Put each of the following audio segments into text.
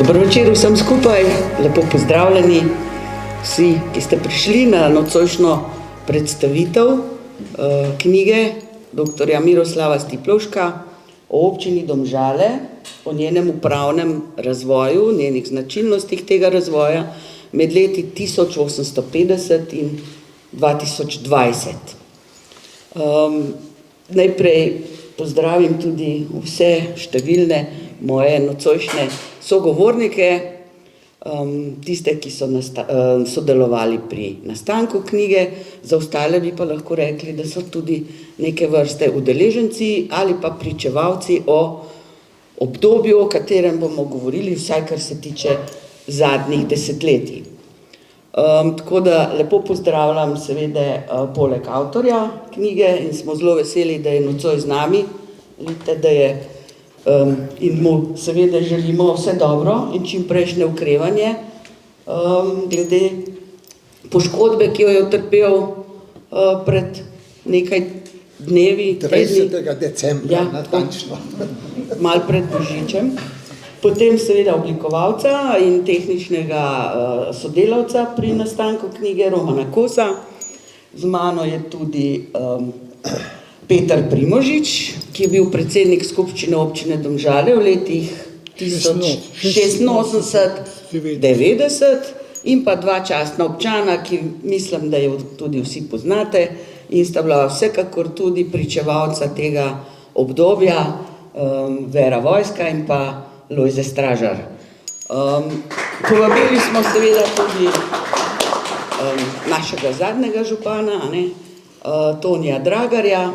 Dobro večer vsem skupaj, lepo pozdravljeni vsi, ki ste prišli na nocojšnjo predstavitev knjige dr. Miroslava Stiplovška o občini Domžale, o njenem upravnem razvoju, njenih značilnostih tega razvoja med leti 1850 in 2020. Najprej pozdravim tudi vse številne moje nocojšnje sogovornike, tiste, ki so sodelovali pri nastanku knjige, za ostale bi pa lahko rekli, da so tudi neke vrste udeleženci ali pa pričevalci o obdobju, o katerem bomo govorili, vsaj kar se tiče zadnjih desetletij. Tako da lepo pozdravljam seveda poleg avtorja knjige in smo zelo veseli, da je nocoj z nami. Vidite, da je in mu seveda želimo vse dobro in čim prejšnje okrevanje glede poškodbe, ki jo je utrpel pred nekaj dnevi. 30. decembra, natančno. Malo pred Božičem. Potem seveda oblikovalca in tehničnega sodelavca pri nastanku knjige Romana Kosa. Z mano je tudi Peter Primožič, ki je bil predsednik skupščine občine Domžale v letih 1986-90 in pa dva častna občana, ki mislim, da jo tudi vsi poznate in sta bila vsekakor tudi pričevalca tega obdobja, Vera Vojska in pa Lojze Stražar. Povabili smo seveda tudi našega zadnjega župana, Tonija Dragarja.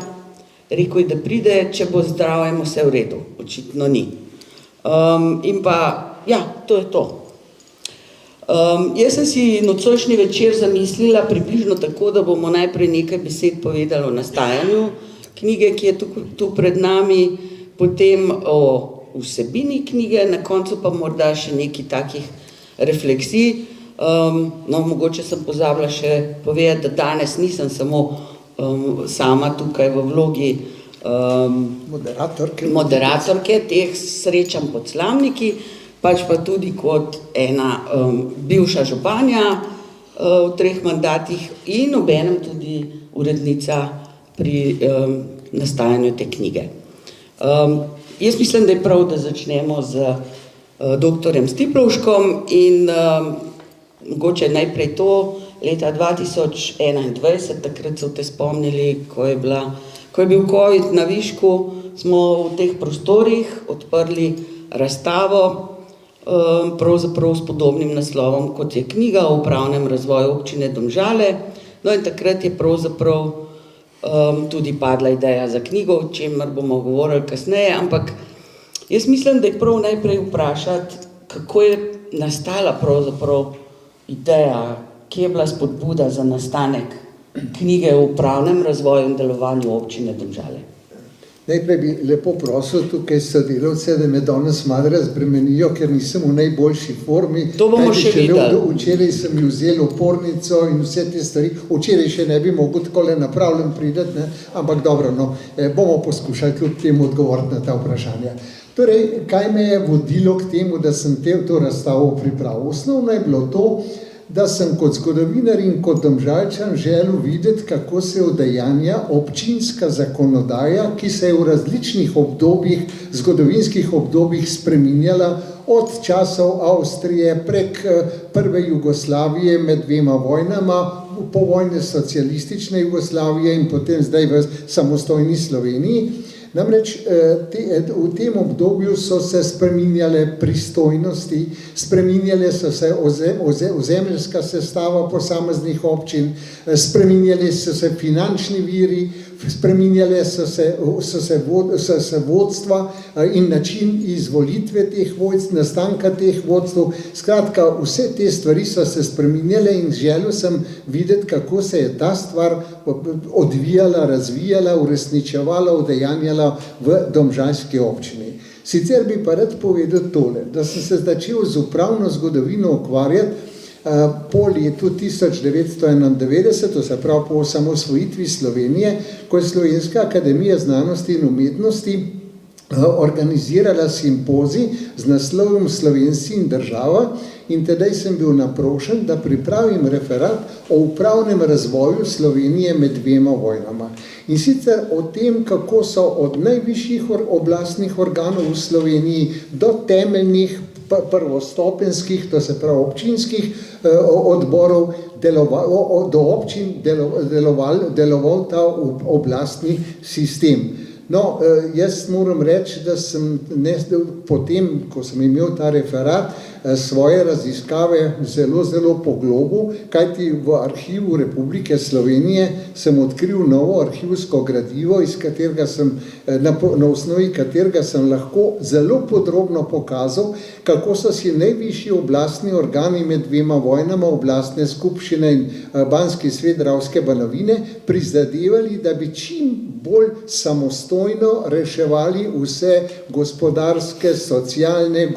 Rekel je, da pride, če bo zdravjem vse v redu. Očitno ni. In pa, ja, to je to. Jaz sem si nocojšnji večer zamislila približno tako, da bomo najprej nekaj besed povedali o nastajanju knjige, ki je tu pred nami, potem o vsebini knjige, na koncu pa morda še nekaj takih refleksij. Mogoče sem pozabila še povedati, da danes nisem samo sama tukaj v vlogi moderatorke teh srečanj pod Slamniki, pač pa tudi kot ena bivša županja v 3 mandatih in obenem tudi urednica pri nastajanju te knjige. Jaz mislim, da je prav, da začnemo z dr. Stiplovškom in mogoče najprej to, leta 2021, takrat so te spomnili, ko je bil COVID na višku, smo v teh prostorih odprli razstavo, pravzaprav s podobnim naslovom, kot je knjiga o upravnem razvoju občine Domžale. No in takrat je pravzaprav tudi padla ideja za knjigo, o čemer bomo govorili kasneje, ampak jaz mislim, da je prav najprej vprašati, kako je nastala pravzaprav ideja, kje je bila spodbuda za nastanek knjige o upravnem razvoju in delovanju občine Domžale. Najprej bi lepo prosil tukaj sodelavce, da me danes malo razbremenijo, ker nisem v najboljši formi. To bomo še videli. Včeraj sem mi vzel opornico in vse te stvari. Včeraj še ne bi mogel takole napravljen prideti, ampak dobro, bomo poskušali kljub temu odgovoriti na ta vprašanja. Torej, kaj me je vodilo k temu, da sem to razstavo pripravil? Osnovno je bilo to, da sem kot zgodovinar in kot Domžalčan želel videti, kako se udejanja občinska zakonodaja, ki se je v različnih obdobjih, zgodovinskih obdobjih spreminjala od časov Avstrije prek prve Jugoslavije med 2 vojnama, povojne socialistične Jugoslavije in potem zdaj v samostojni Sloveniji. Namreč v tem obdobju so se spreminjale pristojnosti, spreminjale so se ozemeljska sestava posameznih občin, spreminjale so se finančni viri, spreminjale so se vodstva in način izvolitve teh vodstv, nastanka teh vodstv. Skratka, vse te stvari so se spreminjale in želel sem videti, kako se je ta stvar odvijala, razvijala, uresničevala, udejanjala v domžalski občini. Sicer bi pa rad povedal tole, da sem se začel z upravno zgodovino ukvarjati po letu 1991, to se pravi po osamosvojitvi Slovenije, ko je Slovenska akademija znanosti in umetnosti organizirala simpozij z naslovom Slovenci in država in tedaj sem bil naprošen, da pripravim referat o upravnem razvoju Slovenije med dvema vojnama. In sicer o tem, kako so od najvišjih oblastnih organov v Sloveniji do temeljnih prvostopenskih, to se pravi občinskih odborov, do občin deloval ta oblastni sistem. No, jaz moram reči, da sem potem, ko sem imel ta referat, svoje raziskave zelo poglobil, kajti v arhivu Republike Slovenije sem odkril novo arhivsko gradivo, iz katerega sem, na osnovi katerega sem lahko zelo podrobno pokazal, kako so si najvišji oblastni organi med dvema vojnama, oblastne skupščine in Banski svet Dravske banovine, prizadevali, da bi čim bolj samostojno reševali vse gospodarske, socialne,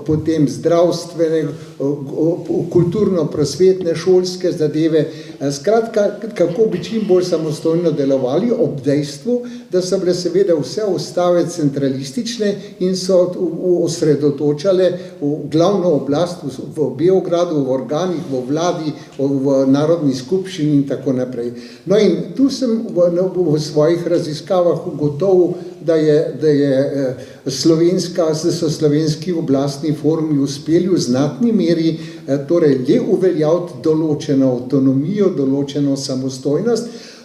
potem zdravstvene, kulturno-prosvetne, šolske zadeve. Skratka, kako bi čim bolj samostojno delovali ob dejstvu, da so bile seveda vse ostave centralistične in so osredotočale glavno oblast v Beogradu, v organih, v vladi, v narodni skupščini in tako naprej. No in tu sem v svojih raziskavah ugotovil, da so slovenski oblastni forumi uspeli v znatni meri torej le uveljaviti določeno avtonomijo, določeno samostojnost,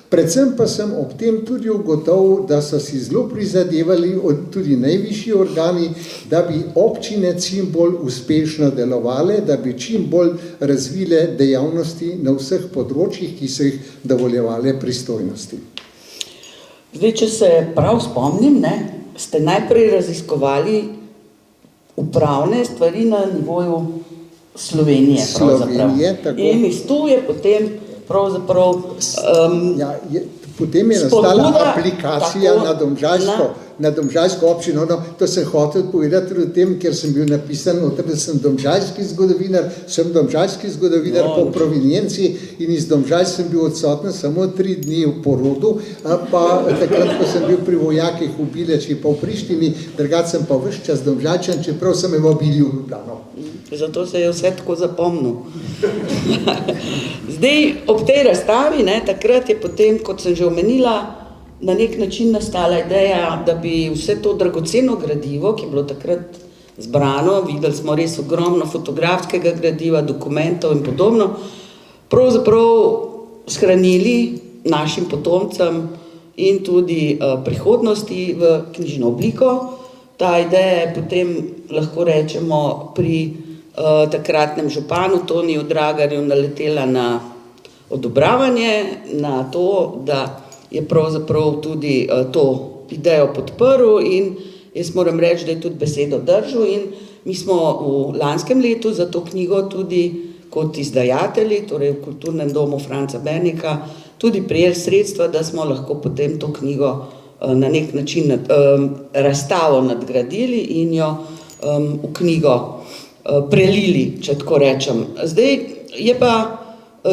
predvsem pa sem ob tem tudi ugotovil, da so si zelo prizadevali tudi najvišji organi, da bi občine čim bolj uspešno delovale, da bi čim bolj razvile dejavnosti na vseh področjih, ki so jih dovoljevale pristojnosti. Zdaj, če se prav spomnim, ste najprej raziskovali upravne stvari na nivoju Slovenije. Tako. In iz tu je potem pravzaprav potem je nastala aplikacija na domžalsko občino. No, to sem hotel povedati tudi o tem, ker sem bil napisan, da sem domžalski zgodovinar po provenienci in iz Domžal sem bil odsoten samo 3 dni v porodu, pa takrat, ko sem bil pri vojakih v Bileči pa v Prištini, drugače sem pa ves čas Domžalčan, čeprav sem me vabili v Ljubljano. Zato se je vse tako zapomnil. Zdaj, ob tej razstavi, takrat je potem, kot sem že omenila, na nek način nastala ideja, da bi vse to dragoceno gradivo, ki je bilo takrat zbrano, videli smo res ogromno fotografskega gradiva, dokumentov in podobno, pravzaprav shranili našim potomcem in tudi prihodnosti v knjižno obliko. Ta ideja je potem, lahko rečemo, pri takratnem županu Toniju Dragarju naletela na odobravanje, na to, da je pravzaprav tudi to idejo podprl in jaz moram reči, da je tudi besedo držal in mi smo v lanskem letu za to knjigo tudi kot izdajatelji, torej v Kulturnem domu Franca Bernika, tudi prijeli sredstva, da smo lahko potem to knjigo na nek način razstavo nadgradili in jo v knjigo prelili, če tako rečem. Zdaj je pa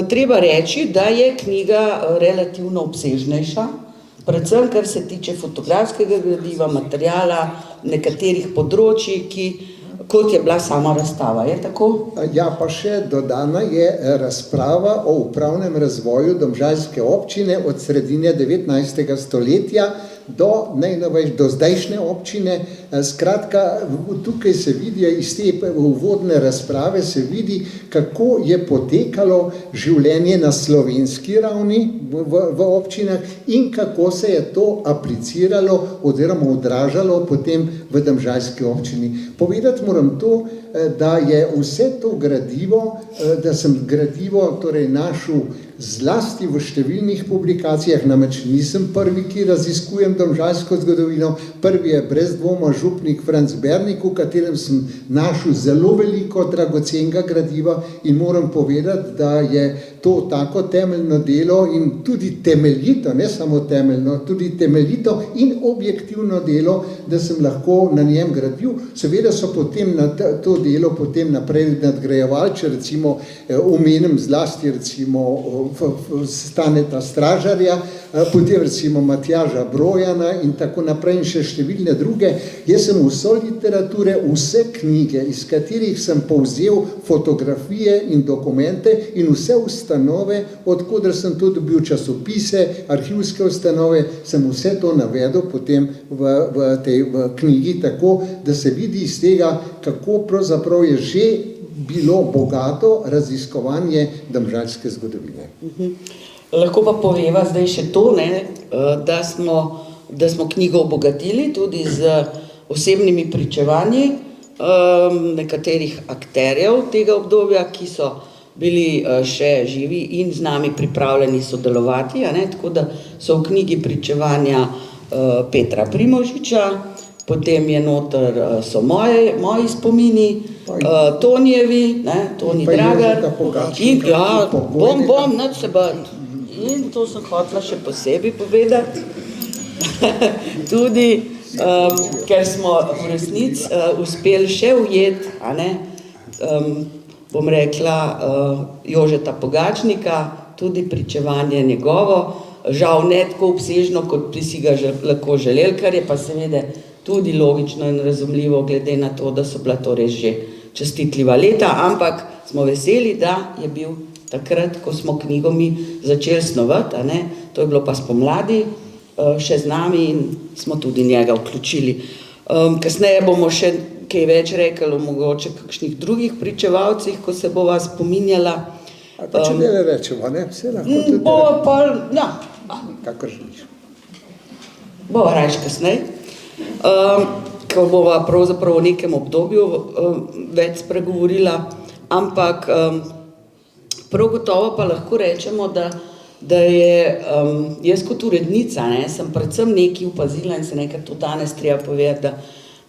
treba reči, da je knjiga relativno obsežnejša, predvsem kar se tiče fotografskega gradiva, materijala, nekaterih področij, kot je bila sama razstava. Je tako? Ja, pa še dodana je razprava o upravnem razvoju domžalske občine od sredine 19. stoletja do zdajšnje občine. Skratka, tukaj se vidi, iz te uvodne razprave se vidi, kako je potekalo življenje na slovenski ravni v občinah in kako se je to apliciralo oziroma odražalo potem v domžalski občini. Povedati moram to, da je vse to gradivo, da sem gradivo torej našel zlasti v številnih publikacijah, namreč nisem prvi, ki raziskujem domžalsko zgodovino, prvi je brez dvoma župnik Franc Bernik, v katerem sem našel zelo veliko dragocenega gradiva in moram povedati, da je to tako temeljno delo in tudi temeljito, ne samo temeljno, tudi temeljito in objektivno delo, da sem lahko na njem gradil. Seveda so potem na to delo potem naprej nadgrajevali, če recimo omenim zlasti recimo Staneta Stražarja, potem recimo Matjaža Broja, Bojana in tako naprej in še številne druge. Jaz sem vso literature, vse knjige, iz katerih sem povzel fotografije in dokumente in vse ustanove, odkudar sem tudi dobil časopise, arhivske ustanove, sem vse to navedel potem v knjigi, tako da se vidi iz tega, kako pravzaprav je že bilo bogato raziskovanje domžalske zgodovine. Lahko pa poveva zdaj še to, da smo knjigo obogatili tudi z osebnimi pričevanji nekaterih akterjev tega obdobja, ki so bili še živi in z nami pripravljeni sodelovati, tako da so v knjigi pričevanja Petra Primožiča, potem je noter so moji spomini, Tonijevi, Toni Dragar, in bom, nič se bati. In to sem hotela še posebej povedati, tudi, ker smo v resnici uspeli še ujeti, bom rekla, Jožeta Pogačnika, tudi pričevanje njegovo, žal ne tako obsežno, kot bi si ga lahko želeli, kar je pa seveda tudi logično in razumljivo, glede na to, da so bila to res že častitljiva leta, ampak smo veseli, da je bil takrat, ko smo knjigo mi začeli snovati, to je bilo pa spomladi še z nami in smo tudi njega vključili. Kasneje bomo še kaj več rekli o mogoče kakšnih drugih pričevalcih, ko se bova spominjala. Pa če ne rečemo, vse lahko tudi kakor želiš. Bova rajš kasneje, ko bova pravzaprav v nekem obdobju več spregovorila, ampak prav gotovo pa lahko rečemo, da je jaz kot urednica, sem predvsem nekaj opazila in se nekaj to danes treba povedati,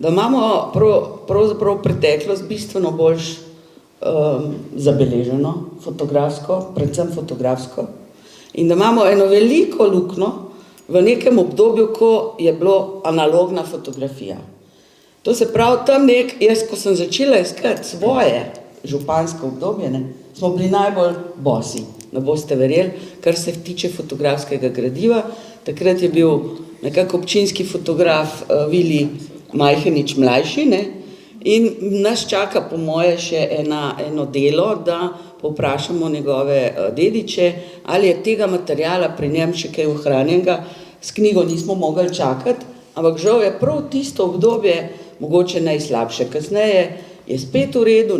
da imamo pravzaprav preteklost bistveno bolj zabeleženo fotografsko, predvsem fotografsko, in da imamo eno veliko luknjo v nekem obdobju, ko je bilo analogna fotografija. To se pravi, tam jaz, ko sem začela iskati svoje župansko obdobje, smo bili najbolj bosi, ne boste verjeli, kar se tiče fotografskega gradiva. Takrat je bil nekako občinski fotograf Vili Majhenič mlajši, in nas čaka po moje še eno delo, da povprašamo njegove dediče, ali je tega materiala pri njem še kaj ohranjenega. S knjigo nismo mogli čakati, ampak žal je prav tisto obdobje mogoče najslabše. Kasneje je spet v redu,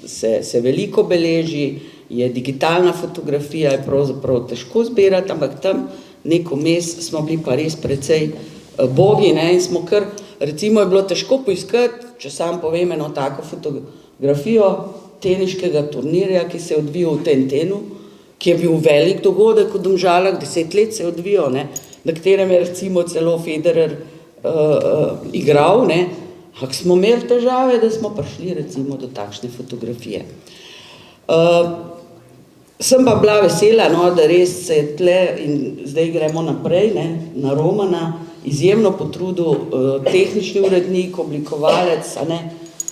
se veliko beleži, je digitalna fotografija, je pravzaprav težko zbirati, ampak tam neko mes smo bili pa res precej bogi, in smo kar, recimo je bilo težko poiskati, če sam povem eno tako fotografijo teniškega turnirja, ki se je odvijal v Tentenu, ki je bil velik dogodek v Domžalah, 10 let se je odvijal, na katerem je recimo celo Federer igral, ampak smo imeli težave, da smo prišli recimo do takšne fotografije. Sem pa bila vesela, da res se je tle, in zdaj gremo naprej, na Romana, izjemno potrudil tehnični urednik, oblikovalec,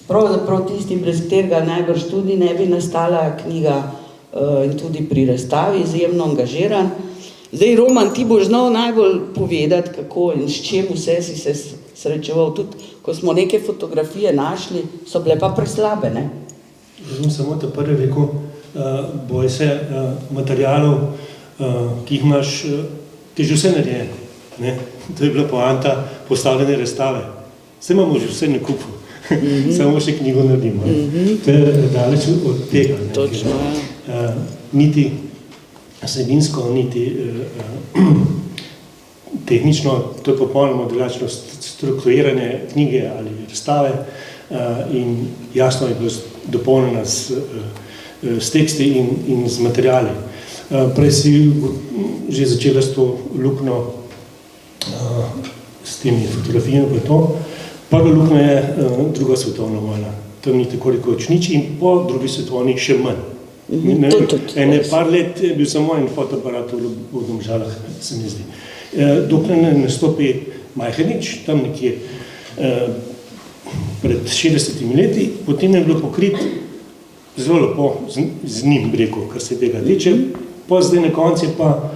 pravzaprav tisti, brez katerega najbrž tudi ne bi nastala knjiga, in tudi pri razstavi izjemno angažiran. Zdaj, Roman, ti boš znal najbolj povedati, kako in s čem vse si se srečeval, tudi ko smo neke fotografije našli, so bile pa preslabe, Jaz sem samo te prvi rekel, boj se materialov, ki jih imaš, ti že vse narejeno, To je bila poanta postavljene razstave. Vse imamo že vse na kupu, samo še knjigo naredimo. To je daleč od tega. Točno. Niti vsebinsko, niti tehnično, to je popolnoma drugačno strukturirane knjige ali razstave in jasno je bilo dopolnjena s teksti in z materiali. Prej si že začela s to luknjo, s temi fotografijami pa to. Prva luknja je druga svetovna vojna. Tam ni tako rekoč nič in po drugi svetovni še manj. Ene par let je bil samo en fotoaparat v Domžalah, se mi zdi. Dokler ne nastopi Majhenič, tam nekje pred 60 leti, potem je bilo pokrit zelo lepo z njim, rekel, kar se tega tiče. Po zdaj na koncu je pa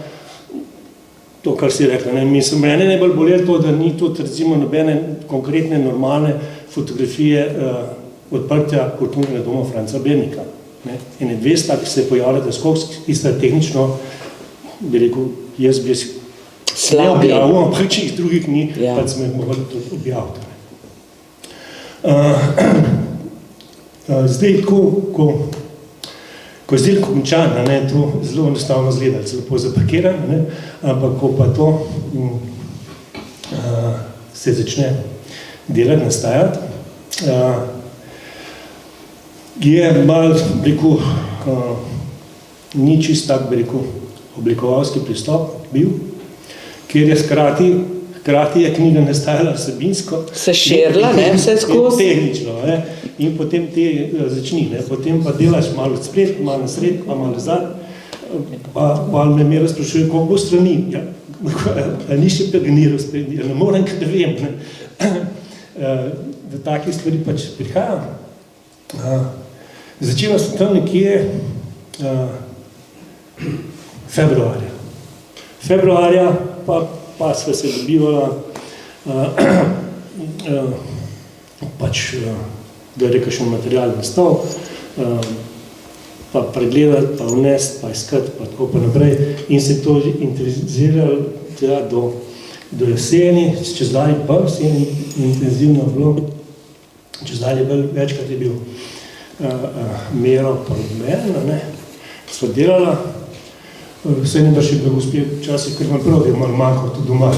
to, kar si rekla. Mislim, mene najbolj bolelo to, da ni tudi recimo nobene konkretne, normalne fotografije odprtja kulturnega doma Franca Bernika. Ene 200, ki se pojavljate skozi, ki sta tehnično, bi rekel, jaz bi ne objavil, ampak če jih drugih ni, pa smo jih mogli tudi objaviti. Zdaj, ko je zdaj končan, to zelo enostavno zgleda, se lepo zapakiran, ampak ko pa to se začne delati, nastajati, je malo, bi rekel, ni čist tak, bi rekel, oblikovalski pristop bil, kjer je hkrati je knjiga nastajala vsebinsko. Se širila, vse skozi. Tehnično, in potem te začni, potem pa delaš malo spred, malo na sred, pa malo zad, pa me mera sprašuje, koliko bo strani. Ja, ni še paganiral spred, ne moram, kaj da vem. Da takih stvari pač prihajam. Začela sem tam nekje februarja. Februarja pa sva se dobivala pač, da je rekel material nastal, pa pregledati, pa vnesti, pa iskati, pa tako pa naprej. In se to intenzivalo do jeseni, čez dalje pa jeseni intenzivno bilo, čez dalje večkrat je bil Mero pa Odmerna, sva delala. Vse ne da še bilo gospe včasih, ker imam prav, da je malo manjko tudi doma,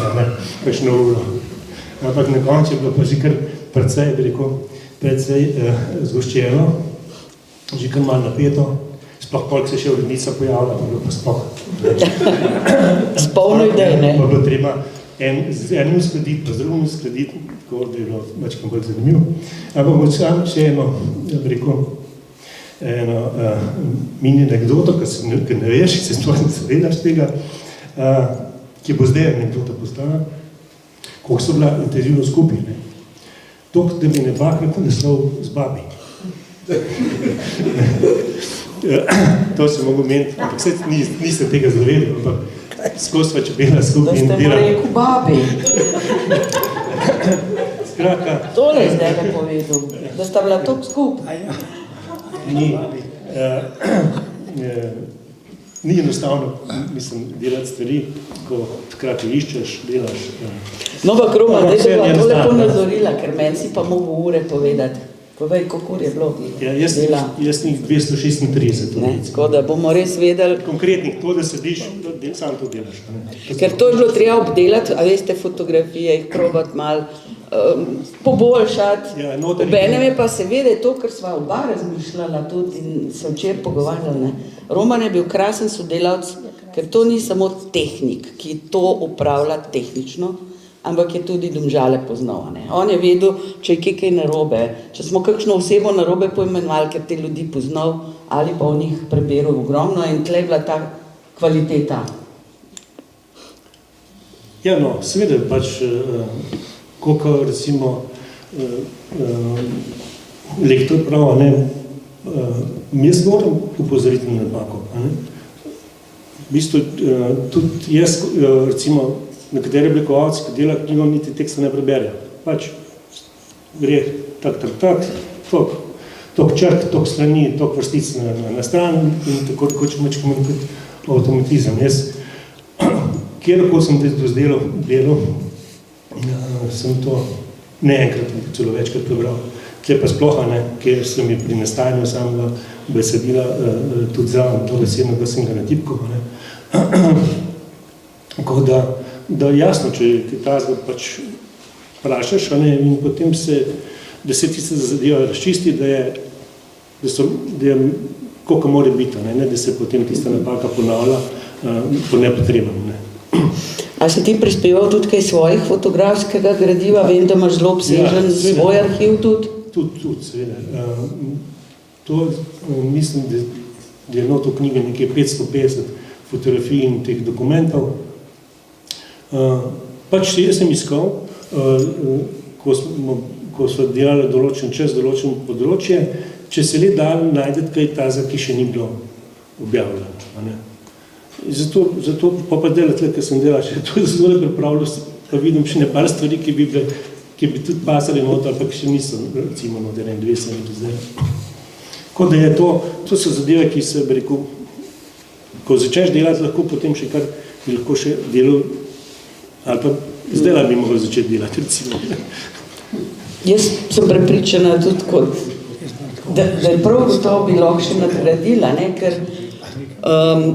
kakšno uro. Ampak na koncu je bilo pa že kar precej, bi rekel, precej zgoščeno, že kar malo napeto, sploh koliko se še urednica pojavila, pa bilo pa sploh. Spolno idej, ne? Pa bilo treba z enim uskladiti, pa z drugim uskladiti, tako da je bilo večkrat bolj zanimivo. Ampak močam še eno, bi rekel, eno mini anekdoto, ki ne veš, se sploh ne zavedaš tega, ki bo zdaj anekdota postala, koliko so bila intenzivno skupaj. Toliko, da bi ne dvakrat naslov z babi. To se mogo meniti, ampak vse niste tega zavedali, ampak skozi sva čebela skupaj in delala. Da ste pa rekel babi. Skratka. Tole je zdaj ga povedal, da sta bila toliko skupaj. Ni enostavno, mislim, delati stvari, ko hkrati iščeš, delaš. No, pa Roman, da je bila to lepo nazorila, ker meni si pa mogo ure povedati. Povej, kako je bilo dela. Jaz njih 236. Tako da bomo res vedeli. Konkretnih, to, da sediš, sam to delaš. Ker to je bilo treba obdelati, a veste, fotografije, jih probati malo poboljšati. Obenem je pa seveda to, kar sva oba razmišljala tudi in se včeraj pogovarjala. Roman je bil krasen sodelavc, ker to ni samo tehnik, ki to upravlja tehnično, ampak je tudi Domžale poznal. On je vedel, če je kaj narobe, če smo kakšno osebo narobe poimenovali, ker te ljudi poznal ali pa o njih preberal ogromno in tle je bila ta kvaliteta. Ja, no, seveda pač koliko recimo lektor prav, mi jaz moram upozoriti na napako. V bistvu tudi jaz, recimo, nekateri oblikovalci, ki delajo knjigo, niti teksta ne preberejo. Pač gre tak, tok črk, tok strani, tok vrstic na stran in tako hočemo kot avtomatizem. Jaz, kjerkoli sem to delal, sem to ne enkrat, celo večkrat prebral. Tle pa sploh, ker sem je pri nastajanju samega besedila tudi zraven to besedno, da sem ga natipkal. Tako da jasno, če ti tazga pač vprašaš, in potem da se tiste zadeva razčisti, da je koliko mora biti, ne, da se potem tista napaka ponavlja po nepotrebnem. A si ti prispeval tudi kaj svojih fotografskega gradiva? Vem, da imaš zelo obsežen svoj arhiv tudi? Tudi, seveda. To mislim, da je noto knjige nekaj 550 fotografij in teh dokumentov. Pač jaz sem iskal, ko so delali določen čas, določen področje, če se le da najdeti kaj taza, ki še ni bilo objavljeno. Zato pa delati, ker sem delal, še to zelo pripravljal, pa vidim še nekaj stvari, ki bi tudi pasali noter, ali pa še niso, recimo noter, 2 sem jih zdaj. Tako da je to so zadeve, ki se, bi rekel, ko začneš delati, lahko potem še kar bi lahko še delal, ali pa zdaj bi mogel začeti delati, recimo. Jaz sem prepričana tudi kot, da je prav gotovo bi lahko še nadgradila, ne, ker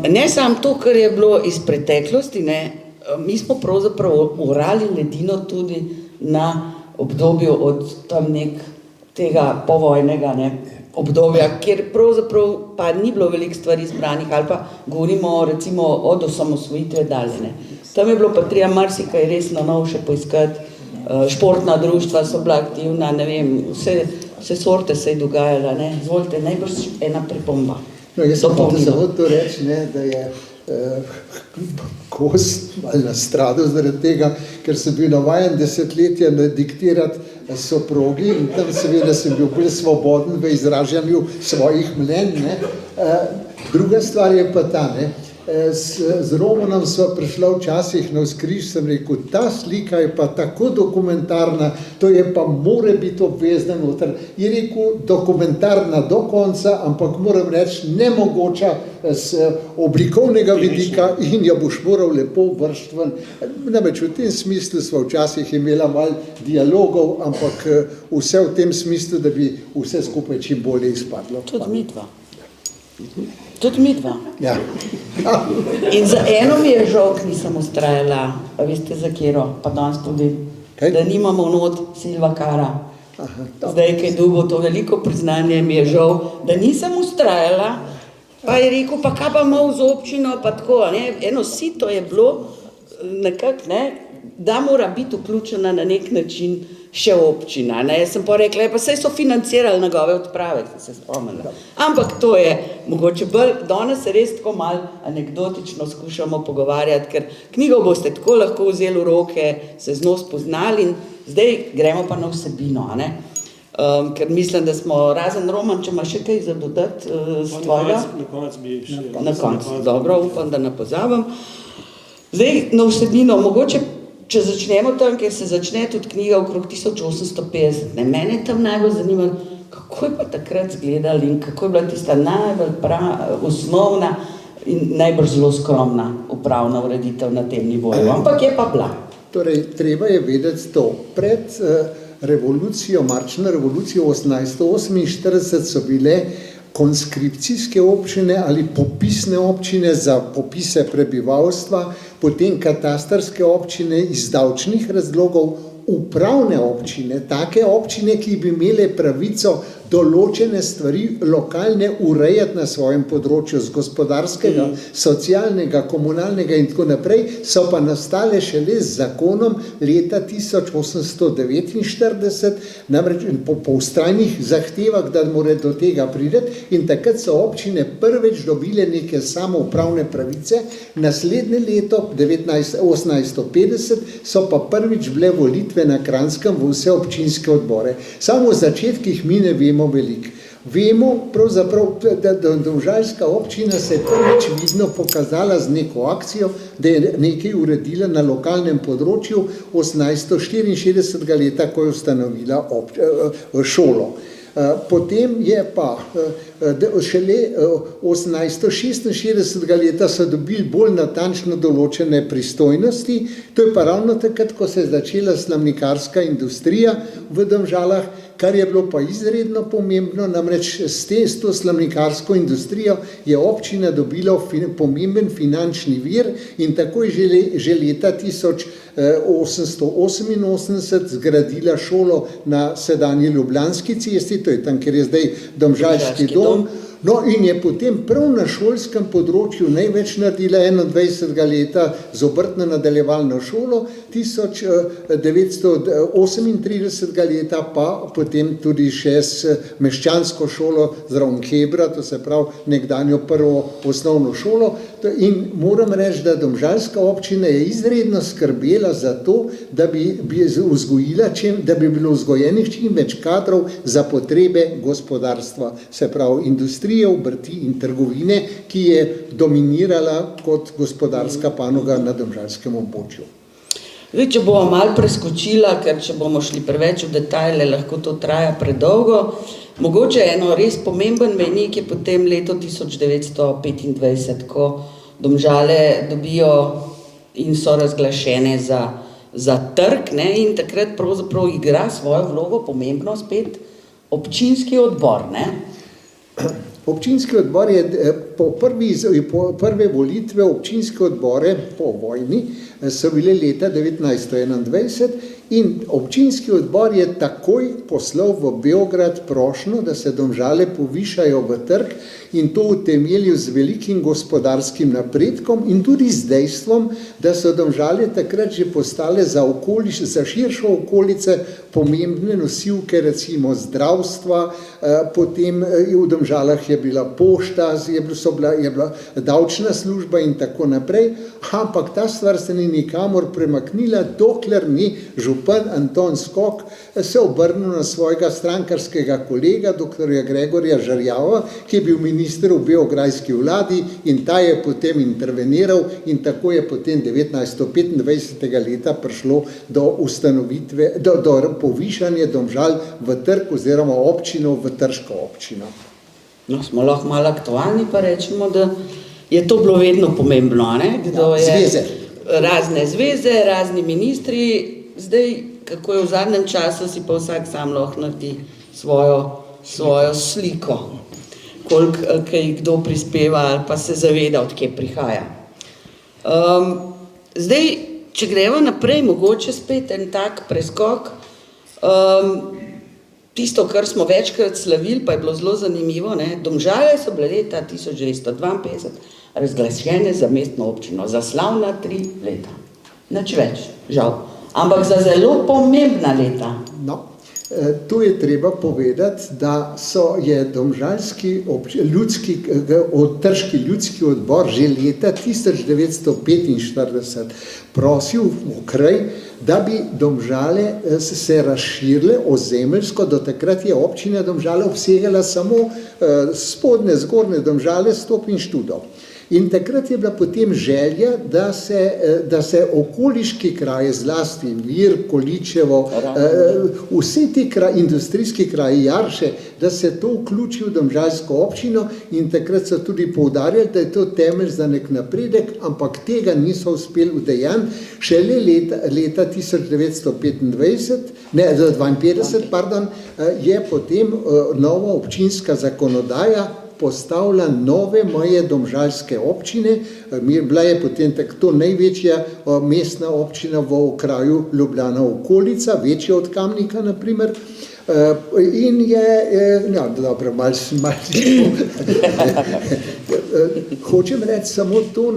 ne samo to, kar je bilo iz preteklosti, ne, mi smo pravzaprav orali ledino tudi na obdobju od tam tega povojnega, ne, obdobja, kjer pravzaprav pa ni bilo veliko stvari zbranih, ali pa govorimo recimo od osamosvojitve dalje, ne. Tam je bilo pa treba marsikaj res na novo še poiskati, športna društva so bila aktivna, ne vem, vse sorte se je dogajala, ne. Izvolite, najbrž ena pripomba. No, jaz sem samo to reči, ne, da je Kos malo nastradal zaradi tega, ker sem bil navajen desetletja diktirati soprogi in tam seveda sem bil bolj svoboden v izražanju svojih mnenj, ne. Druga stvar je pa ta, ne, z Romanom sva prišla včasih navzkriž, sem rekel, ta slika je pa tako dokumentarna, to je pa more biti obvezna noter. Je rekel, dokumentarna do konca, ampak moram reči, nemogoča z oblikovnega vidika in jo boš moral lepo vršiti ven. Namreč v tem smislu sva včasih imela malo dialogov, ampak vse v tem smislu, da bi vse skupaj čim bolje izpadlo. Tudi mi dva. Ja. In za eno mi je žal, ki nisem ustrajala, a veste za kjero, pa danes tudi, da nimamo not Silva Kara. Zdaj, kaj dolgo to veliko priznanje, mi je žal, da nisem ustrajala, pa je rekel, pa kaj pa malo z občino, pa tako, ne, eno sito je bilo, nekako, ne, da mora biti vključena na nek način še občina, ne, jaz sem pa rekla, pa saj so financirali njegove odprave, se spomnila. Ampak to je mogoče bolj, danes se res tako malo anekdotično skušamo pogovarjati, ker knjigo boste tako lahko vzeli v roke, se z njo spoznali in zdaj gremo pa na vsebino, a ne. Ker mislim, da smo razen Roman, če ima še kaj za dodati z tvojega? Na konec bi še. Na konec, dobro, upam, da ne pozabim. Zdaj, na vsebino, mogoče če začnemo tam, kjer se začne tudi knjiga okrog 1850, ne, mene je tam najbolj zanimalo, kako je pa takrat izgledali in kako je bila tista najbolj osnovna in najbolj zelo skromna upravna ureditev na tem nivoju, ampak je pa bila. Torej, treba je vedeti to. Pred revolucijo, marčno revolucijo 1848 so bile konskripcijske občine ali popisne občine za popise prebivalstva, potem katastarske občine iz davčnih razlogov, upravne občine, take občine, ki bi imele pravico določene stvari lokalne urejati na svojem področju z gospodarskega, socialnega, komunalnega in tako naprej, so pa nastale šele z zakonom leta 1849, namreč po vztrajnih zahtevah, da more do tega priti, in takrat so občine prvič dobile neke samoupravne pravice, naslednje leto, 1850, so pa prvič bile volitve na Kranjskem v vse občinske odbore. Samo v začetkih mi ne vemo veliko. Vemo pravzaprav, da domžalska občina se je prvič vidno pokazala z neko akcijo, da je nekaj uredila na lokalnem področju 1864 leta, ko je ustanovila šolo. Potem je pa šele 1866 leta so dobili bolj natančno določene pristojnosti, to je pa ravno takrat, ko se je začela slamnikarska industrija v Domžalah, kar je bilo pa izredno pomembno, namreč s to slamnikarsko industrijo je občina dobila pomemben finančni vir in tako je že leta 1888 zgradila šolo na sedanji Ljubljanski cesti, to je tam, kjer je zdaj Domžalski dom. No in je potem prav na šolskem področju največ naredila 21. leta z obrtno nadaljevalno šolo, 1938. leta pa potem tudi še s meščansko šolo zraven Kebra, to se pravi nekdanjo prvo osnovno šolo. In moram reči, da domžalska občina je izredno skrbela za to, da bi bilo vzgojenih čim več kadrov za potrebe gospodarstva, se pravi industrije, obrti in trgovine, ki je dominirala kot gospodarska panoga na domžalskem območju. Zdaj, če bomo malo preskočila, ker če bomo šli preveč v detajle, lahko to traja predolgo. Mogoče eno res pomemben mejnik je potem leto 1925, ko Domžale dobijo in so razglašene za trg, ne, in takrat pravzaprav igra svojo vlogo pomembno spet občinski odbor, ne? Občinski odbor je po prve volitve občinske odbore po vojni so bile leta 1921 in občinski odbor je takoj poslal v Beograd prošnjo, da se Domžale povišajo v trg in to utemeljil z velikim gospodarskim napredkom in tudi z dejstvom, da so Domžale takrat že postale za širšo okolice pomembne nosilke, recimo zdravstva, potem v Domžalah je bila pošta, je bila davčna služba in tako naprej, ampak ta stvar se ni nikamor premaknila, dokler ni župan Anton Skok se obrnil na svojega strankarskega kolega, doktorja Gregorja Žerjava, ki je bil minister v beograjski vladi in ta je potem interveniral in tako je potem 1925. Leta prišlo do ustanovitve, do povišanja Domžal v trg oziroma občino v trško občino. No, smo lahko malo aktualni, pa rečemo, da je to bilo vedno pomembno, ne? Kdo je zveze. Razne zveze, razni ministri, zdaj, kako je v zadnjem času, si pa vsak sam lahko naredi svojo sliko, koliko kaj kdo prispeva ali pa se zaveda, od kje prihaja. Zdaj, če greva naprej, mogoče spet en tak preskok, tisto, kar smo večkrat slavili, pa je bilo zelo zanimivo, ne? Domžale so bile leta 1952 razglašene za mestno občino, za slavna 3 leta. Nič več, žal. Ampak za zelo pomembna leta. No, tu je treba povedati, da je domžalski trški ljudski odbor že leta 1945 prosil v kraj, da bi Domžale se razširile ozemeljsko, do takrat je občina Domžale obsegala samo spodnje, zgornje Domžale, Stop in Študo. In takrat je bila potem želja, da se okoliški kraji, zlasti Vir, Količevo, vsi ti industrijski kraji, Jarše, da se to vključi v domžalsko občino in takrat so tudi poudarjali, da je to temelj za nek napredek, ampak tega niso uspeli udejanjiti. Šele leta 1952, je potem nova občinska zakonodaja postavila nove meje domžalske občine, bila je potem to največja mestna občina v okraju Ljubljana okolica, večja od Kamnika, na primer, in dobro, hočem reči samo to,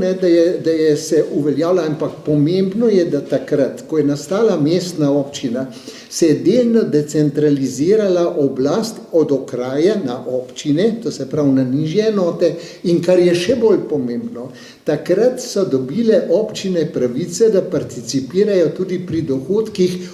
da je se uveljavila, ampak pomembno je, da takrat, ko je nastala mestna občina, se je delno decentralizirala oblast od okraja na občine, to se pravi na nižje enote, in kar je še bolj pomembno, takrat so dobile občine pravice, da participirajo tudi pri dohodkih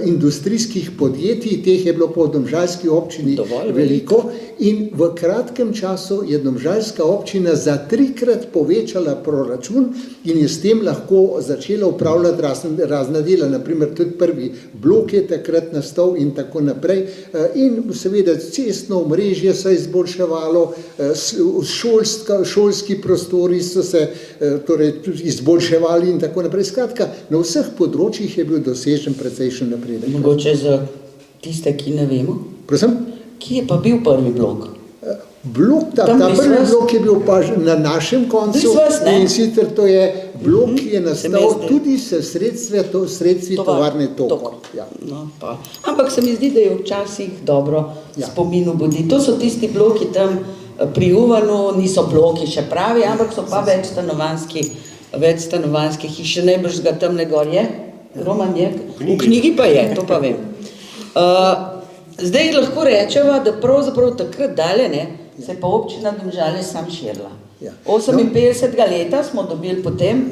industrijskih podjetij, teh je bilo po domžalski občini veliko, in v kratkem času je domžalska občina za 3-krat povečala proračun in je s tem lahko začela upravljati razna dela, naprimer tudi prvi blok je takrat nastal in tako naprej, in seveda cestno omrežje se je izboljševalo, šolski prostori so se izboljševali in tako naprej. Skratka, na vseh področjih je bil dosežen precejšen napredek. Mogoče za tiste, ki ne vemo. Prosim? Kje je pa bil prvi blok? Ta prvi blok je bil pa na našem koncu in sicer to je blok, ki je nastal tudi s sredstvi tovarne Tokor. No, ampak se mi zdi, da je včasih dobro spominu budi. To so tisti bloki tam pri Uvanu, niso bloki še pravi, ampak so pa večstanovanjske hiše, najbrž ga tamle gor je, Roman je, v knjigi pa je, to pa vem. Zdaj lahko rečeva, da pravzaprav takrat dalje, se je pa občina Domžale sam širila. Ja. 58. leta smo dobili potem,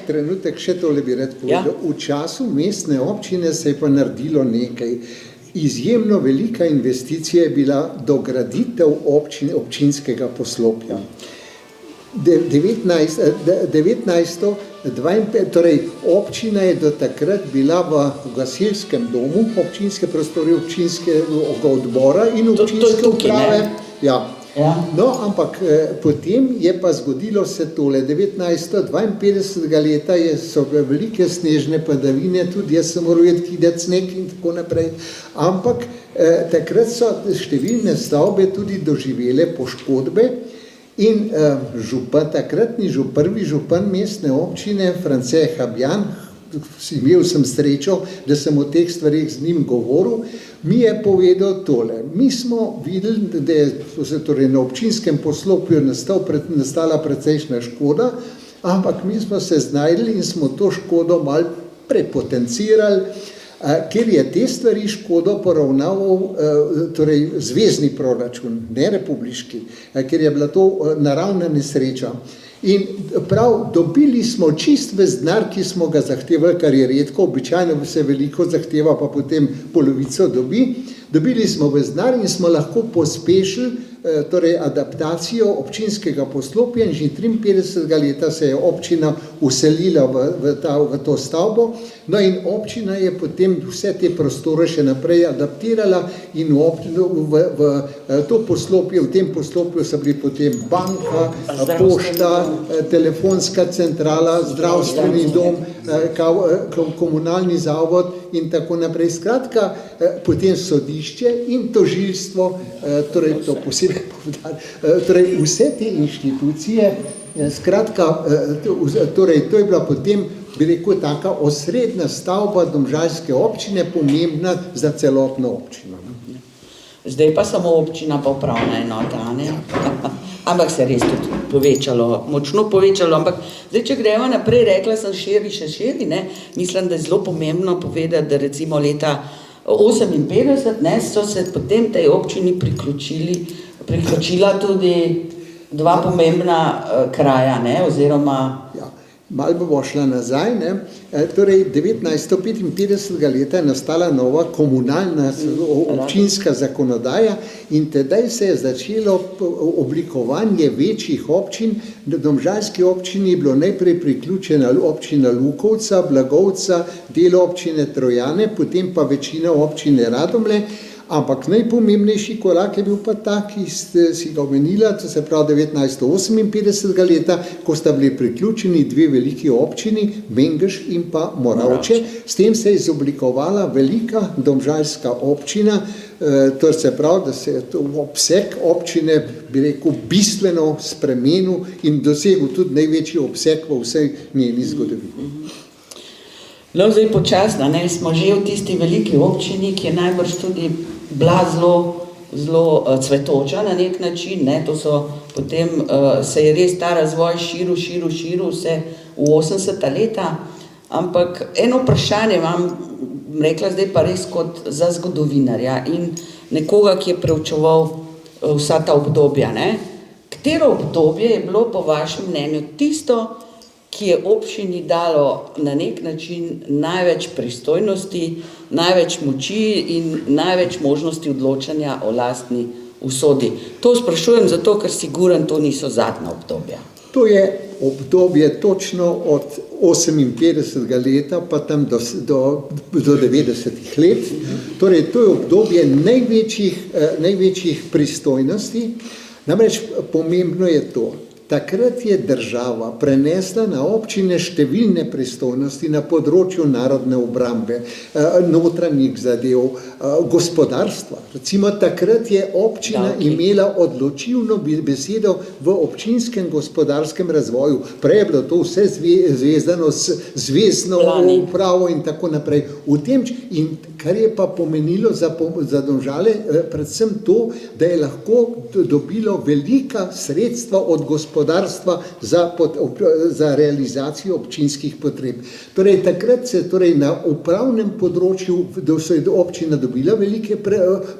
trenutek še tole bi rad povedal. V času mestne občine se je pa naredilo nekaj. Izjemno velika investicija je bila dograditev občinskega poslopja. 1952, torej občina je do takrat bila v gasilskem domu, občinske prostore občinskega odbora in občinske uprave. Ja. No, ampak potem je pa zgodilo se tole. 1952. leta so velike snežne padavine, tudi jaz sem moral kidati sneg in tako naprej. Ampak takrat so številne stavbe tudi doživele poškodbe in prvi župan mestne občine, France Habjan, imel sem srečo, da sem o teh stvarih z njim govoril, mi je povedal tole. Mi smo videli, da je torej na občinskem poslopju nastala precejšnja škoda, ampak mi smo se znajdli in smo to škodo malo prepotencirali, ker je te stvari škodo poravnaval torej zvezni proračun, ne republiški, ker je bila to naravna nesreča. In prav dobili smo čist ves denar, ki smo ga zahtevali, kar je redko, običajno se veliko zahteva, pa potem polovico dobi. Dobili smo ves denar in smo lahko pospešili torej adaptacijo občinskega poslopja in že 53. leta se je občina uselila v to stavbo, no in občina je potem vse te prostore še naprej adaptirala in v to poslopje, v tem poslopju so bili potem banka, pošta, telefonska centrala, zdravstveni dom, komunalni zavod in tako naprej. Skratka, potem sodišče in tožilstvo, torej to posebej povedali, torej vse te inštitucije, skratka, torej to je bila potem, bi rekel, taka osrednja stavba domžalske občine, pomembna za celotno občino. Zdaj pa samo občina pa upravna enota, ne? Ampak se je res tudi povečalo, močno povečalo, ampak zdaj, če gremo naprej, rekla sem širi, ne? Mislim, da je zelo pomembno povedati, da recimo leta 1958, ne, so se potem tej občini priključila tudi dva pomembna kraja, ne, oziroma... Ja, malo bo šla nazaj, ne. Torej, 1955. leta je nastala nova komunalna občinska zakonodaja in tedaj se je začelo oblikovanje večjih občin. Na domžalski občini je bilo najprej priključena občina Lukovca, Blagovca, del občine Trojane, potem pa večina občine Radomlje. Ampak najpomembnejši korak je bil pa ta, ki si ga omenila, to se pravi 1958. leta, ko sta bili priključeni dve veliki občini, Mengeš in pa Moravče. S tem se je izoblikovala velika domžalska občina, to se pravi, da se je obseg občine, bi rekel, bistveno spremenil in dosegel tudi največji obseg v vsej njeni zgodovini. No, zdaj počasno, ne, smo že v tisti veliki občini, ki je najbrž tudi bila zelo cvetoča na nek način, ne, to so potem, se je res ta razvoj širil vse v 80. leta, ampak eno vprašanje vam rekla zdaj pa res kot za zgodovinarja in nekoga, ki je preučeval vsa ta obdobja, ne. Katero obdobje je bilo po vašem mnenju tisto, ki je občini dalo na nek način največ pristojnosti, največ moči in največ možnosti odločanja o lastni usodi. To sprašujem zato, ker siguren to niso zadnja obdobja. To je obdobje točno od 58. leta pa tam do 90. let. Torej, to je obdobje največjih pristojnosti. Namreč pomembno je to. Takrat je država prenesla na občine številne pristojnosti na področju narodne obrambe, notranjih zadev, gospodarstva. Recimo takrat je občina imela odločilno besedo v občinskem gospodarskem razvoju. Prej je bilo to vse zvezano s zvezno upravo in tako naprej. In kar je pa pomenilo za Domžale predvsem to, da je lahko dobilo velika sredstva od gospodarstva za realizacijo občinskih potreb. Torej, takrat se na upravnem področju občina dobila velike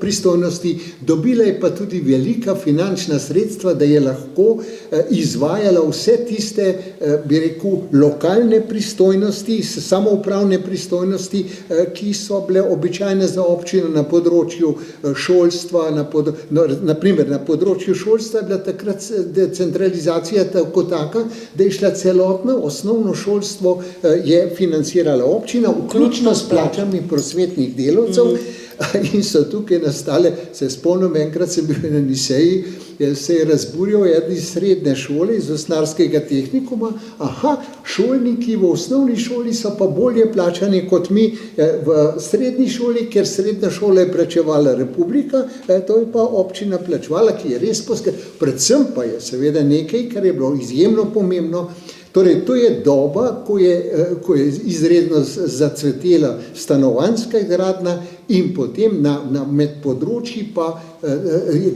pristojnosti, dobila je pa tudi velika finančna sredstva, da je lahko izvajala vse tiste, bi rekel, lokalne pristojnosti, samoupravne pristojnosti, ki so bile običajne za občino na področju šolstva, naprimer na področju šolstva je bila takrat decentralizacija tako taka, da je šla celotno osnovno šolstvo je financirala občina, vključno s plačami prosvetnih delavcev, in so tukaj nastale, se spomnim, enkrat sem bil na seji, se je razburjal eden iz srednje šole, iz osnarskega tehnikuma, šolniki v osnovni šoli so pa bolje plačani kot mi v srednji šoli, ker srednja šola je plačevala republika, to je pa občina plačevala, ki je res predvsem pa je seveda nekaj, kar je bilo izjemno pomembno. Torej, to je doba, ko je izredno zacvetela stanovanjska gradnja in potem med področji pa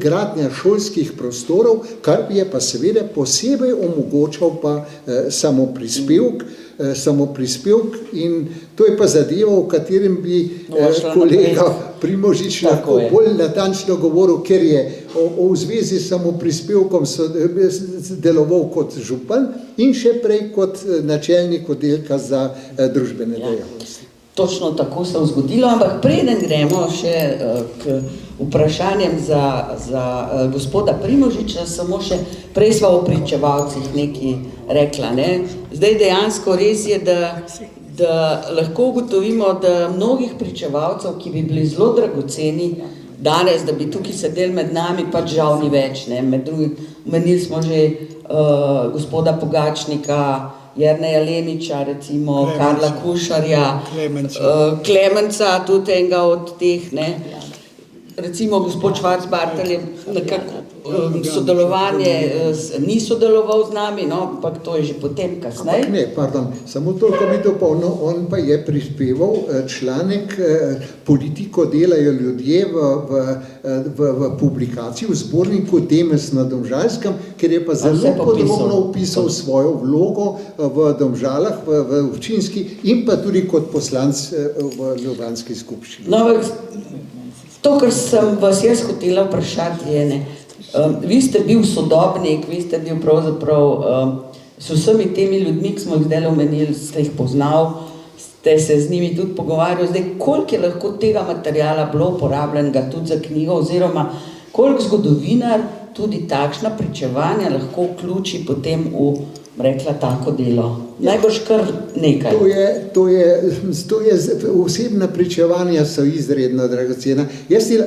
gradnja šolskih prostorov, kar je pa seveda posebej omogočal pa samoprispevk in to je pa zadeva, o katerem bi kolega Primožič lahko bolj natančno govoril, ker je v zvezi s samoprispevkom deloval kot župan in še prej kot načelnik oddelka za družbene dejavnosti. Točno tako se je zgodilo, ampak preden gremo še k vprašanjem za gospoda Primožiča, samo še prej sva o pričevalcih nekaj rekla. Zdaj dejansko res je, da lahko ugotovimo, da mnogih pričevalcev, ki bi bili zelo dragoceni danes, da bi tukaj sedeli med nami, pač žal ni več. Med drugim, omenili smo že gospoda Pogačnika, Jerneja Leniča, recimo Karla Kušarja, Klemenca, tudi enega od teh, recimo gospod Švarc-Bartelj je nekako sodelovanje ni sodeloval z nami, ampak to je že potem kasneje. Ne, samo toliko bi dopolnil, on pa je prispeval članek Politiko delajo ljudje v publikaciji, v zborniku Demes na Domžalskem, ker je pa zelo podrobno opisal svojo vlogo v Domžalah, v občinski in pa tudi kot poslanc v ljubljanski skupščini. To, kar sem vas jaz hotela vprašati, je, vi ste bil sodobnik, vi ste bil pravzaprav s vsemi temi ljudmi, ki smo jih zdaj omenili, ste jih poznal, ste se z njimi tudi pogovarjali. Zdaj, koliko je lahko tega materiala bilo uporabljenega tudi za knjigo, oziroma koliko zgodovinar tudi takšna pričevanja lahko vključi potem v, rekla, tako delo? Najbolj kar nekaj. To je osebna pričevanja so izredno dragocena.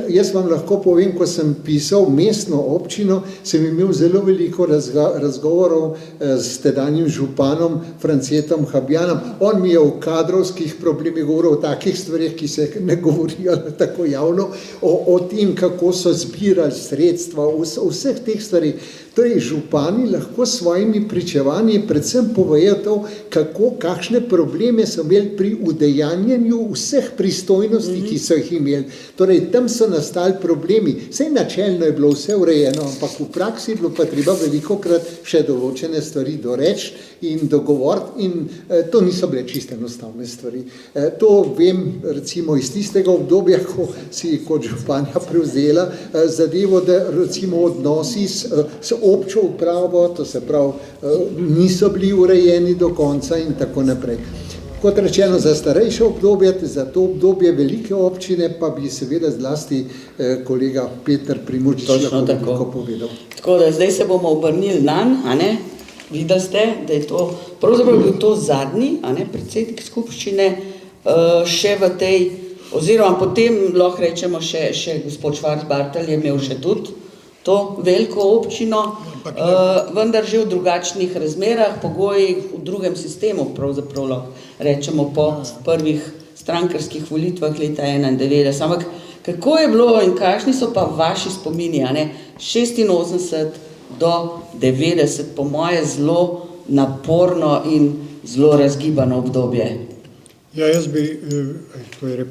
Jaz vam lahko povem, ko sem pisal mestno občino, sem imel zelo veliko razgovorov s tedanjim županom Francetom Habjanom. On mi je o kadrovskih problemih govoril, o takih stvarih, ki se ne govorijo tako javno, o tem, kako so zbirali sredstva, o vseh teh stvarih. Torej, župani lahko s svojimi pričevanji predvsem povejo to, kakšne probleme so imeli pri udejanjenju vseh pristojnosti, ki so jih imeli. Torej, tam so nastali problemi. Saj načelno je bilo vse urejeno, ampak v praksi je bilo pa treba velikokrat še določene stvari doreči in dogovoriti in to niso bile čisto enostavne stvari. To vem recimo iz tistega obdobja, ko si kot županja prevzela zadevo, da recimo odnosi s občo upravo, to se pravi, niso bili urejeni do konca in tako naprej. Kot rečeno, za starejše obdobje, za to obdobje velike občine, pa bi seveda zlasti kolega Peter Primožič lahko veliko povedal. Tako da zdaj se bomo obrnili nanj, videli ste, da je to, pravzaprav bil to zadnji, predsednik skupščine, še v tej, oziroma potem lahko rečemo še gospod Švarc-Bartelj je imel še tudi to veliko občino, vendar že v drugačnih razmerah, pogojih, v drugem sistemu, pravzaprav lahko rečemo po prvih strankarskih volitvah leta 1991. Ampak kako je bilo in kakšni so pa vaši spomini, 86 do 90, po moje zelo naporno in zelo razgibano obdobje? Ja, jaz bi, to je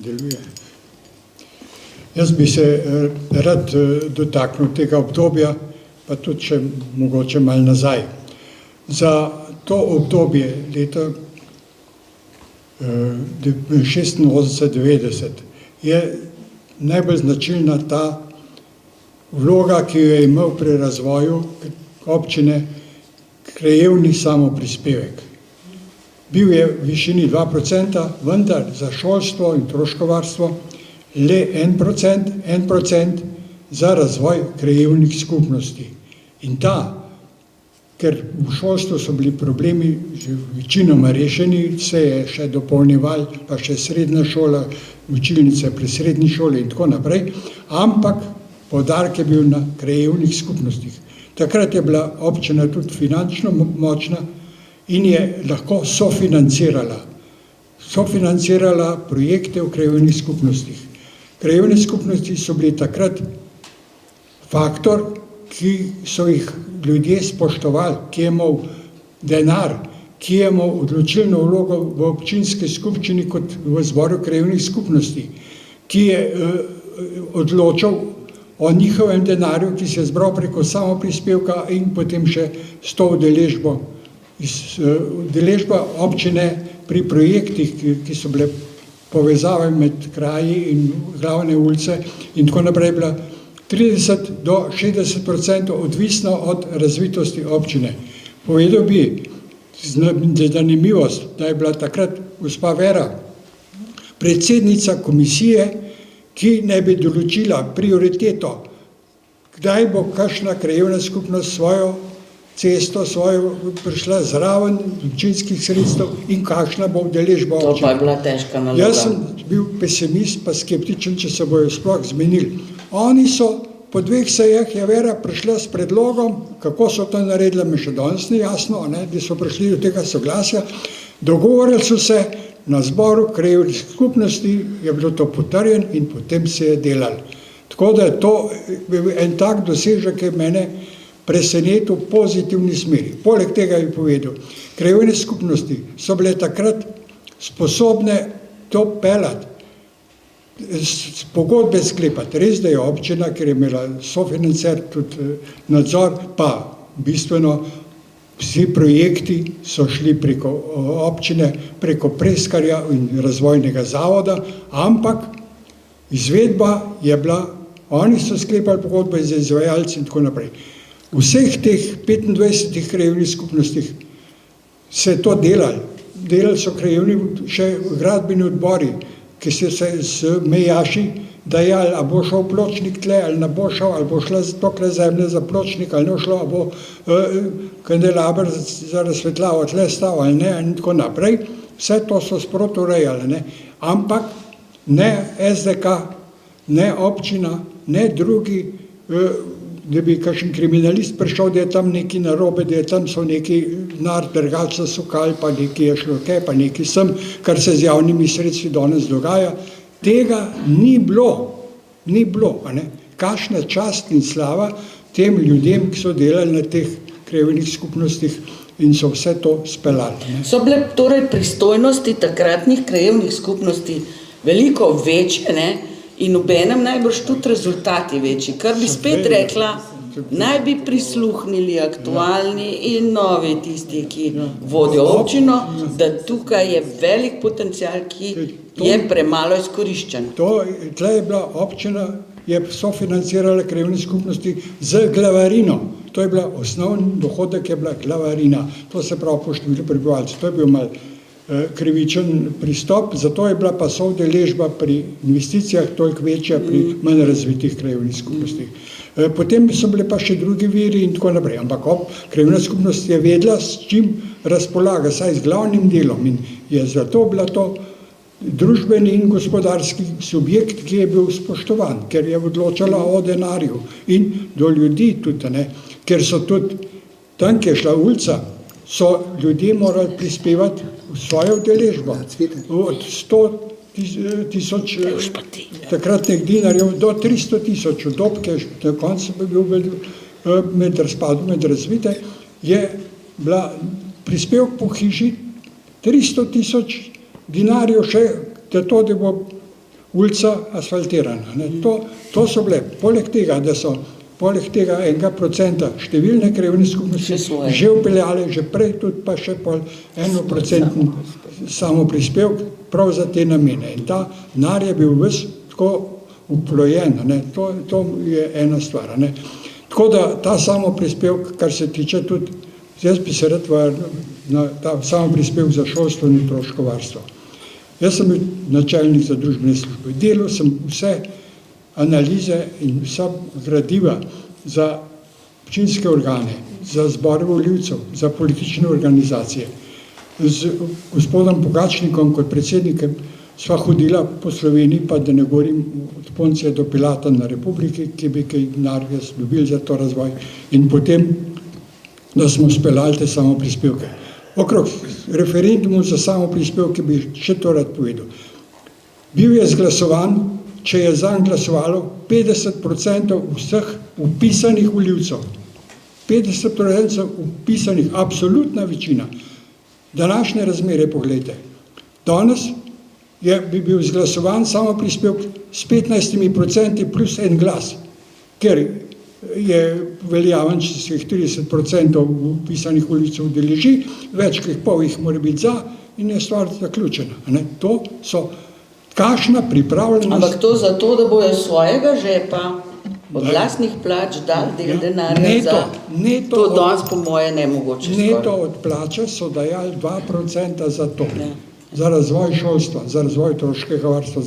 Deluje. Jaz bi se rad dotaknil tega obdobja, pa tudi še mogoče malo nazaj. Za to obdobje leta 86-90 je najbolj značilna ta vloga, ki jo je imel pri razvoju občine krajevni samoprispevek. Bil je v višini 2%, vendar za šolstvo in otroškovarstvo le 1% za razvoj krajevnih skupnosti. In ker v šolstvu so bili problemi že večinoma rešeni, se je še dopolnjeval, pa še srednja šola, učilnice pri srednji šoli in tako naprej, ampak poudarek je bil na krajevnih skupnostih. Takrat je bila občina tudi finančno močna in je lahko sofinancirala projekte v krajevnih skupnostih. Krajevne skupnosti so bili takrat faktor, ki so jih ljudje spoštovali, ki je imel denar, ki je imel odločilno vlogo v občinski skupščini kot v zboru krajevnih skupnosti, ki je odločal o njihovem denarju, ki se je zbral preko samoprispevka in potem še s to udeležbo. Udeležba občine pri projektih, ki so bile povezave med kraji in glavne ulice in tako naprej, bila 30 do 60% odvisno od razvitosti občine. Povedal bi zanimivost, da je bila takrat gospa Vera predsednica komisije, ki naj bi določila prioriteto, kdaj bo kakšna krajevna skupnost svojo cesto, prišla zraven občinskih sredstev in kakšna bo udeležba občine. To pa je bila težka naloga. Jaz sem bil pesimist, pa skeptičen, če se bojo sploh zmenili. Oni so po 2 sejah je Vera prišla s predlogom, kako so to naredili, mi še danes ni jasno, da so prišli do tega soglasja. Dogovorili so se na zboru krajevnih skupnosti, je bilo to potrjeno in potem se je delalo. Tako da je to en tak dosežek, ki je mene presenetil v pozitivni smeri. Poleg tega je povedal, krajevne skupnosti so bile takrat sposobne to pelati, pogodbe sklepati. Res, da je občina, ker je imela sofinancer, tudi nadzor, pa bistveno vsi projekti so šli preko občine, preko Preskarja in razvojnega zavoda, ampak izvedba je bila, oni so sklepali pogodbe za izvajalci in tako naprej. V vseh teh 25 krajevnih skupnostih se je to delali. Delali so krajevni še gradbeni odbori, ki so se z mejaši dajali, a bo šel pločnik tle, ali ne bo šel, ali bo šla tokle zemlja za pločnik, ali ne šlo, a bo kandelaber za razsvetljavo tle stal, ali ne, in tako naprej. Vse to so sproti urejali, ampak ne SDK, ne občina, ne drugi, da bi kakšen kriminalist prišel, da je tam neki narobe, da je tam so neki denar drugače sukali, pa neki je šlo kaj, pa neki sem, kar se z javnimi sredstvi danes dogaja. Tega ni bilo. Kakšna čast in slava tem ljudem, ki so delali na teh krajevnih skupnostih in so vse to speljali. So bile torej pristojnosti takratnih krajevnih skupnosti veliko večje, in obenem najbrž tudi rezultati večji, kar bi spet rekla, naj bi prisluhnili aktualni in novi tisti, ki vodijo občino, da tukaj je velik potencial, ki je premalo izkoriščen. Tle je bila občina, je sofinancirala krajevne skupnosti z glavarino. To je bila osnovni dohodek, je bila glavarina. To se pravi po številu prebivalcev. To je bil mal krivičen pristop, zato je bila pa soudeležba pri investicijah toliko večja pri manj razvitih krajevnih skupnostih. Potem so bile pa še drugi viri in tako naprej, ampak krajevna skupnost je vedela, s čim razpolaga, saj z glavnim delom, in je zato bila to družbeni in gospodarski subjekt, ki je bil spoštovan, ker je odločala o denarju in do ljudi tudi, ker so tudi tam, ki je šla ulica, so ljudje morali prispevati v svojo udeležbo. Od 100 tisoč takratnih dinarjev do 300 tisoč, v dobke, na koncu bi bil med razpadom, med razvite, je bila prispevek po hiši 300 tisoč dinarjev še, da bo ulica asfaltirana. Ne. To so bile, poleg tega 1% številne krajevne skupnosti že upeljale, že prej tudi pa še 1% samoprispevk prav za te namene. In ta denar je bil ves tako uplojen, ne. To je ena stvar. Ne. Tako da ta samoprispevk, kar se tiče tudi, jaz bi se rad na ta samoprispevk za šolstvo in otroško varstvo. Jaz sem bil načelnik za družbene službe. Delal sem vse analize in vsa gradiva za občinske organe, za zbore volivcev, za politične organizacije. Z gospodom Pogačnikom kot predsednikom sva hodila po Sloveniji, pa da ne govorim od Poncija do Pilata na Republiki, ki bi kaj denarja dobili za to razvoj, in potem, da smo speljali te samoprispevke. Okrog referendumu za samoprispevke bi še to rad povedal. Bil je zglasovan, če je zanj glasovalo 50% vseh vpisanih volivcev. 50% vpisanih, absolutna večina. Današnje razmere, pogledajte. Danes bi bil zglasovan samoprispevek s 15% plus en glas, ker je veljaven, če se jih 30% vpisanih volivcev udeleži, več kot pol jih mora biti za in je stvar zaključena. Ne? To so kakšna pripravljenost. Ampak to zato, da bojo svojega žepa od lastnih plač dali del denarja za... To danes po moje nemogoče skoraj. Neto od plače so dajali 2% za to. Za razvoj šolstva, za razvoj otroškega varstva,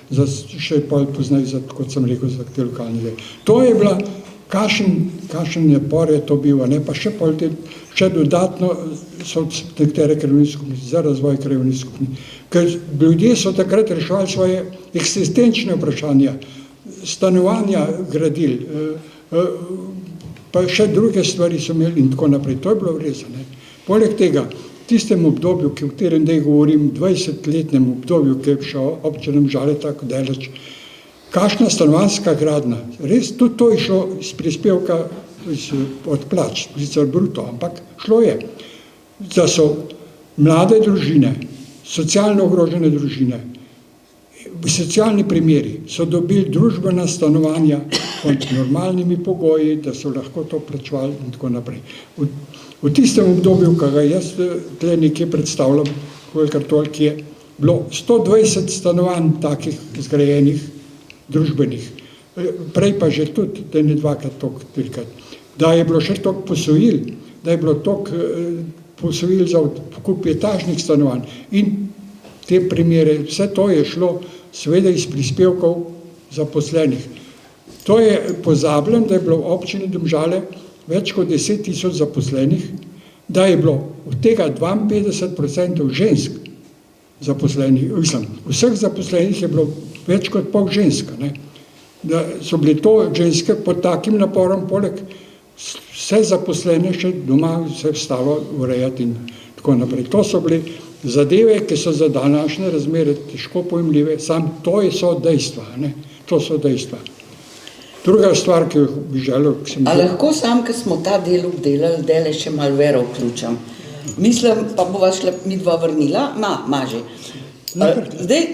za še poznaj, kot sem rekel, za te lokalne zdaj. To je bila, kakšen napor je to bil, ne? Pa še dodatno so nekatere krajevne skupnosti, za razvoj krajevne skupnosti. Ker ljudje so takrat reševali svoje eksistenčne vprašanja, stanovanja gradili, pa še druge stvari so imeli in tako naprej. To je bilo res. Poleg tega, tistem obdobju, v katerem zdaj govorim, 20-letnem obdobju, ki je šel občinam Žale tako daleč, kakšna stanovanjska gradnja, res tudi to je šlo iz prispevka od plač, sicer bruto, ampak šlo je. Da so mlade družine, socialno ogrožene družine, socialni primeri so dobili družbena stanovanja pod normalnimi pogoji, da so lahko to plačevali in tako naprej. V tistem obdobju, ki ga jaz tle nekje predstavljam, kolikor toliko je bilo 120 stanovanj takih zgrajenih, družbenih. Prej pa že tudi, da ne dvakrat toliko, trikrat. Da je bilo še toliko posojil, da je bilo toliko posojil za odkup etažnih stanovanj in te primere, vse to je šlo seveda iz prispevkov zaposlenih. To je pozabljen, da je bilo v občini Domžale več kot 10,000 zaposlenih, da je bilo od tega 52% žensk zaposlenih, vseh zaposlenih je bilo več kot pol ženska. Ne? Da so bili to ženske pod takim naporom, poleg vse zaposlene še doma vse stalo urejati in tako naprej. To so bili zadeve, ki so za današnje razmere težko pojemljive, sam to so dejstva. Ne? To so dejstva. Druga stvar, ki bi želel... A lahko sam, ko smo ta del obdelali, dele še malo vero vključam. Mislim, pa bova šla midva vrnila, maže. Zdaj,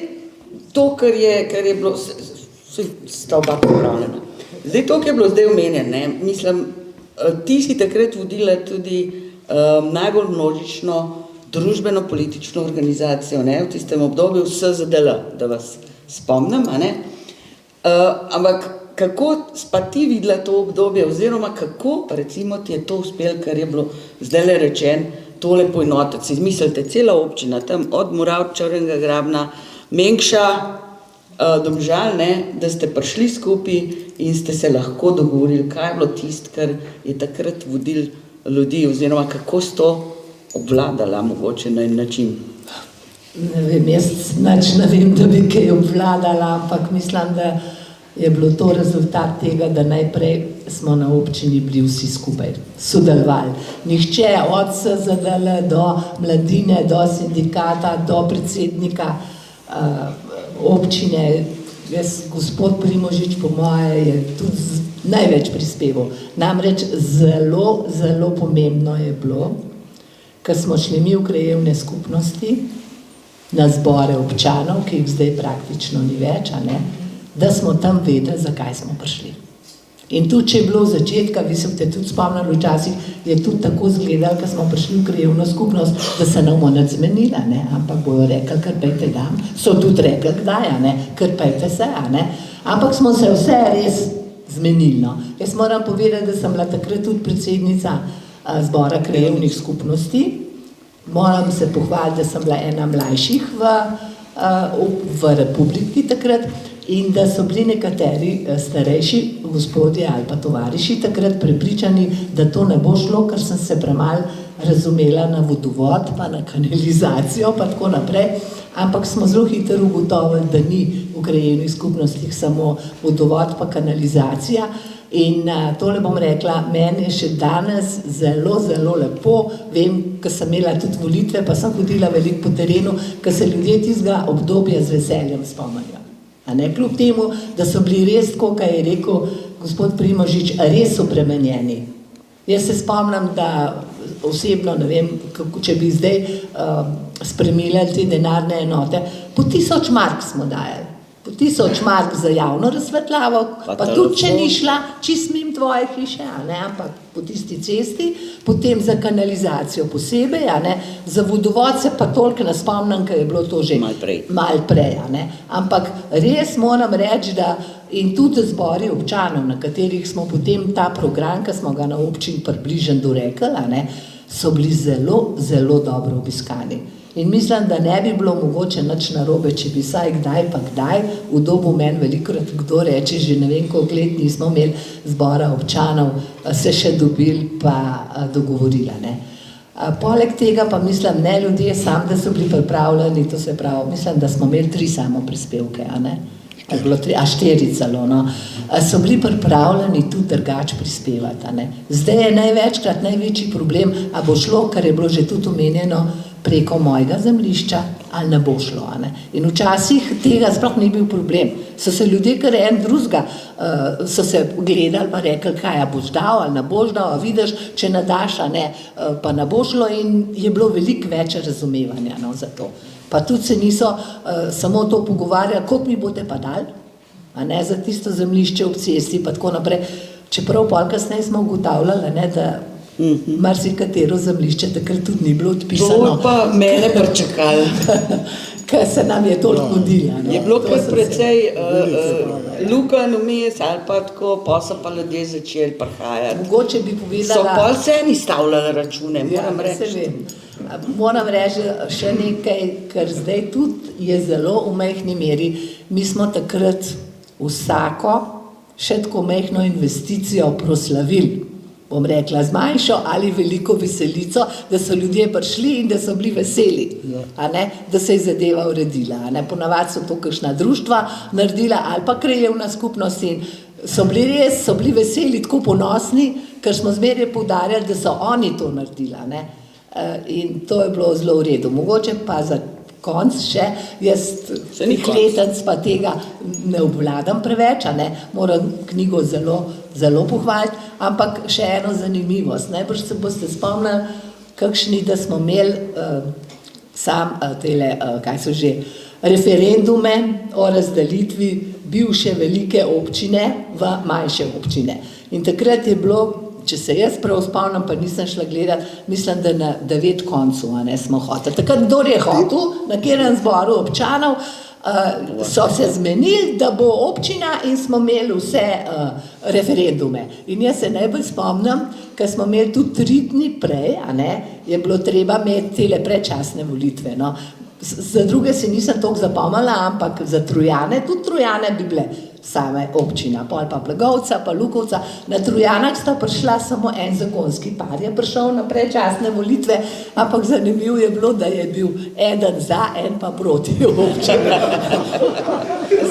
to, kar je bilo, sta oba pripravljena. Zdaj, to, kar je bilo zdaj omenjen, ne, mislim, ti si takrat vodila tudi najbolj množično družbeno-politično organizacijo, ne, v tistem obdobju SZDL, da vas spomnim, a ne? Ampak kako pa ti videla to obdobje, oziroma kako, recimo, ti je to uspelo, kar je bilo zdajle rečen, tole poenotiti. Si izmislite, cela občina, tam od Moravč, Črnega Grabna, Mengša, Domžal, ne, da ste prišli skupaj in ste se lahko dogovorili, kaj je bilo tisto, kar je takrat vodil ljudi, oziroma kako ste to obvladala mogoče na en način. Ne vem, jaz nič ne vem, da bi kaj obvladala, ampak mislim, da je bilo to rezultat tega, da najprej smo na občini bili vsi skupaj, sodelovali. Nihče od SZDL do mladine, do sindikata, do predsednika občine, gospod Primožič po moje je tudi največ prispeval. Namreč zelo, zelo pomembno je bilo, ko smo šli mi v krajevne skupnosti, na zbore občanov, ki jih zdaj praktično ni več, da smo tam vedeli, zakaj smo prišli. In tudi, če je bilo v začetka, vi se boste tudi spomnili včasih, je tudi tako izgledalo, ko smo prišli v krajevno skupnost, da se ne bomo nič zmenila, ampak bojo rekli, kar pejte dam, so tudi rekli, kdaj, kar pejte se, ampak smo se vse res zmenili. No. Jaz moram povedati, da sem bila takrat tudi predsednica zbora krajevnih skupnosti. Moram se pohvaliti, da sem bila ena mlajših v Republiki takrat in da so bili nekateri starejši gospodje ali pa tovariši takrat prepričani, da to ne bo šlo, ker sem se premalo razumela na vodovod, pa na kanalizacijo, pa tako naprej. Ampak smo zelo hitro ugotovili, da ni v krajevnih skupnostih samo vodovod pa kanalizacija. In tole bom rekla, meni je še danes zelo, zelo lepo, vem, ko sem imela tudi volitve, pa sem hodila veliko po terenu, ko se ljudje tistega obdobja z veseljem spomnijo. Kljub temu, da so bili res, kot je rekel gospod Primožič, res obremenjeni. Jaz se spomnim, da osebno, ne vem, če bi zdaj spremenili te denarne enote, po 1000 mark smo dajali. Po 1000 mark za javno razsvetljavo, pa tudi, če ni šla čist mimo tvoje hiše, ampak po tisti cesti, potem za kanalizacijo posebej, za vodovod se pa toliko ne spomnim, ker je bilo to že malo prej. Ampak res moram reči, da in tudi zbori občanov, na katerih smo potem ta program, ki smo ga na občini približno dorekli, so bili zelo, zelo dobro obiskani. In mislim, da ne bi bilo mogoče nič narobe, če bi vsaj kdaj pa kdaj v dobu meni velikokrat kdo reče, že ne vem koliko let nismo imeli zbora občanov, se še dobili pa dogovorili. Poleg tega pa mislim, ne ljudje sam, da so bili pripravljeni, to se pravi, mislim, da smo imeli 3 samo prispevke, a 4 celo, so bili pripravljeni tudi drugače prispevati. Zdaj je največkrat največji problem, a bo šlo, kar je bilo že tudi omenjeno, preko mojega zemljišča ali ne bo šlo. In včasih tega sploh ni bil problem. So se ljudje, kar en drugega, so se gledali pa rekli, kaj boš dal ali ne boš dal, vidiš, če ne daš, pa ne bo šlo in je bilo veliko več razumevanja za to. Pa tudi se niso samo to pogovarjali, koliko mi boste pa dali, za tisto zemljišče ob cesti pa tako naprej. Čeprav pol kasneje smo ugotavljali, da marsikatero zemljišče takrat tudi ni bilo odpisano. To pa mene pričakali. Ker se nam je toliko mudilo. Je bilo kar precej lukenj vmes ali pa tako, pa so pa ljudje začeli prihajati. Mogoče bi povedala... So pol vseeno stavljali račune, moram reči. Moram reči še nekaj, ker zdaj tudi je zelo v majhni meri. Mi smo takrat vsako še tako majhno investicijo proslavili. Bom rekla, z manjšo ali veliko veselico, da so ljudje prišli in da so bili veseli, da se je zadeva uredila. Ponavadi so to kakšna društva naredila ali pa krajevna skupnost in so bili veseli, tako ponosni, ker smo zmeraj poudarjali, da so oni to naredili. In to je bilo zelo v redu. Mogoče pa za konc še, jaz letec pa tega ne obvladam preveč, moram knjigo zelo, zelo pohvaliti, ampak še eno zanimivost. Najbrž se boste spomnili, kakšni, da smo imeli referendume o razdelitvi bivše velike občine v manjše občine. In takrat je bilo, če se jaz prav spomnim, pa nisem šla gledati, mislim, da na 9 koncu smo hoteli. Takrat, kdor je hotel, na katerem zboru občanov, so se zmenili, da bo občina in smo imeli vse referendume. In jaz se najbolj spomnim, ker smo imeli tudi 3 dni prej, je bilo treba imeti tele predčasne volitve. Za druge se nisem toliko zapomnila, ampak za Trojane, tudi Trojane bi bile same občina, pol pa Blagovca, pa Lukovca. Na Trojanah sta prišla samo en zakonski par, je prišel na predčasne volitve, ampak zanimivo je bilo, da je bil eden za, en pa proti občini.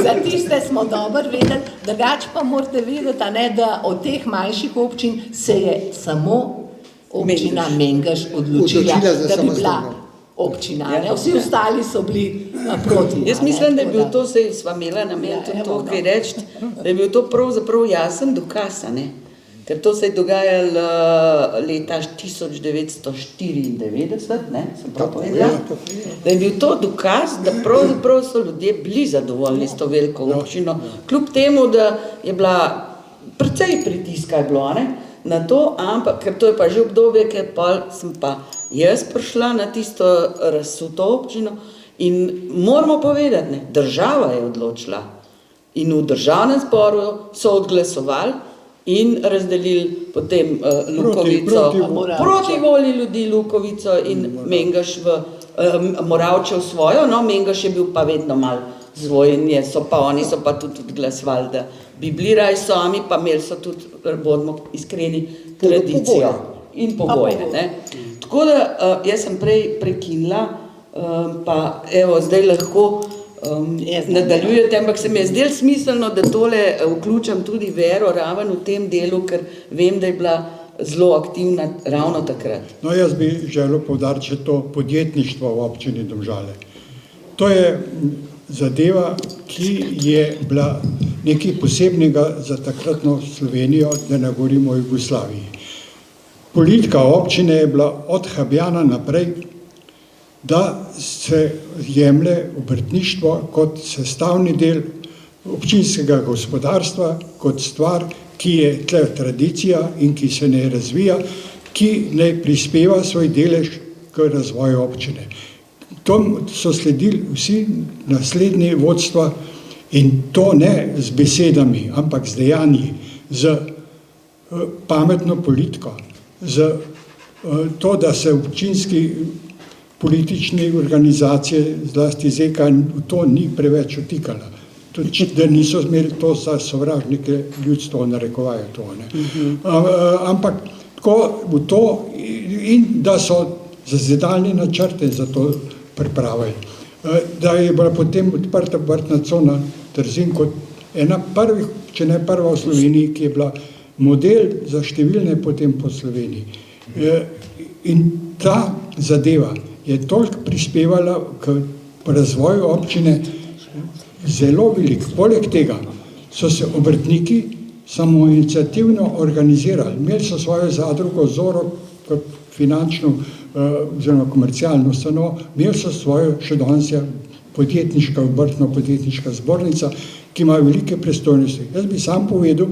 Za tiste smo dobro vedeli, drugače pa morate vedeti, da od teh manjših občin se je samo občina Mengeš odločila, da bi bila občina. Vsi ostali so bili proti. Jaz mislim, da je bil to, sva imela namen tudi to kaj reči, da je bil to pravzaprav jasen dokaz, Ker to se je dogajalo leta 1994, ne, sem prav povedala, da je bil to dokaz, da pravzaprav so ljudje bili zadovoljni s to veliko občino, kljub temu, da je bila precej pritiska je bilo, ne, na to, ampak, ker to je pa že obdobje, ker pa sem pa jaz prišla na tisto razsuto občino in moramo povedati, ne, država je odločila in v državnem zboru so odglasovali in razdelili potem Lukovico, proti volji ljudi Lukovico in Mengeš Moravčev svojo, no, Mengeš je bil pa vedno malo svoj in oni so pa tudi odglasovali, da bi bili raj sami, pa imeli so tudi, bodimo iskreni, tradicijo in pogoje. Ne. Tako da jaz sem prej prekinila, pa evo, zdaj lahko nadaljujete, ampak se mi je zdelo smiselno, da tole vključam tudi Vero Raven v tem delu, ker vem, da je bila zelo aktivna ravno takrat. No, jaz bi želel poudariti še to podjetništvo v občini Domžale. To je zadeva, ki je bila nekaj posebnega za takratno Slovenijo, da ne govorimo o Jugoslaviji. Politika občine je bila od Habjana naprej, da se jemlje obrtništvo kot sestavni del občinskega gospodarstva, kot stvar, ki je tle tradicija in ki se ne razvija, ki ne prispeva svoj delež k razvoju občine. To so sledili vsi naslednji vodstva in to ne z besedami, ampak z dejanji, z pametno politiko, z to, da se občinski politične organizacije, zlasti ZK, to ni preveč vtikala. Tudi, da niso imeli to za sovražnike ljudstvo, narekovajo to. Ne. Ampak tako v to in da so zazidalne načrte za to pripravili. Da je bila potem odprta obrtna cona Trzin kot ena prvih, če ne prva v Sloveniji, ki je bila model za številne potem po Sloveniji. In ta zadeva je toliko prispevala k razvoju občine zelo veliko. Poleg tega so se obrtniki samoiniciativno organizirali. Imeli so svojo zadrugo Zoro kot finančno oziroma komercialno ustanovo, imeli so svojo še danes podjetniška, obrtno-podjetniška zbornica, ki ima velike pristojnosti. Jaz bi sam povedal, v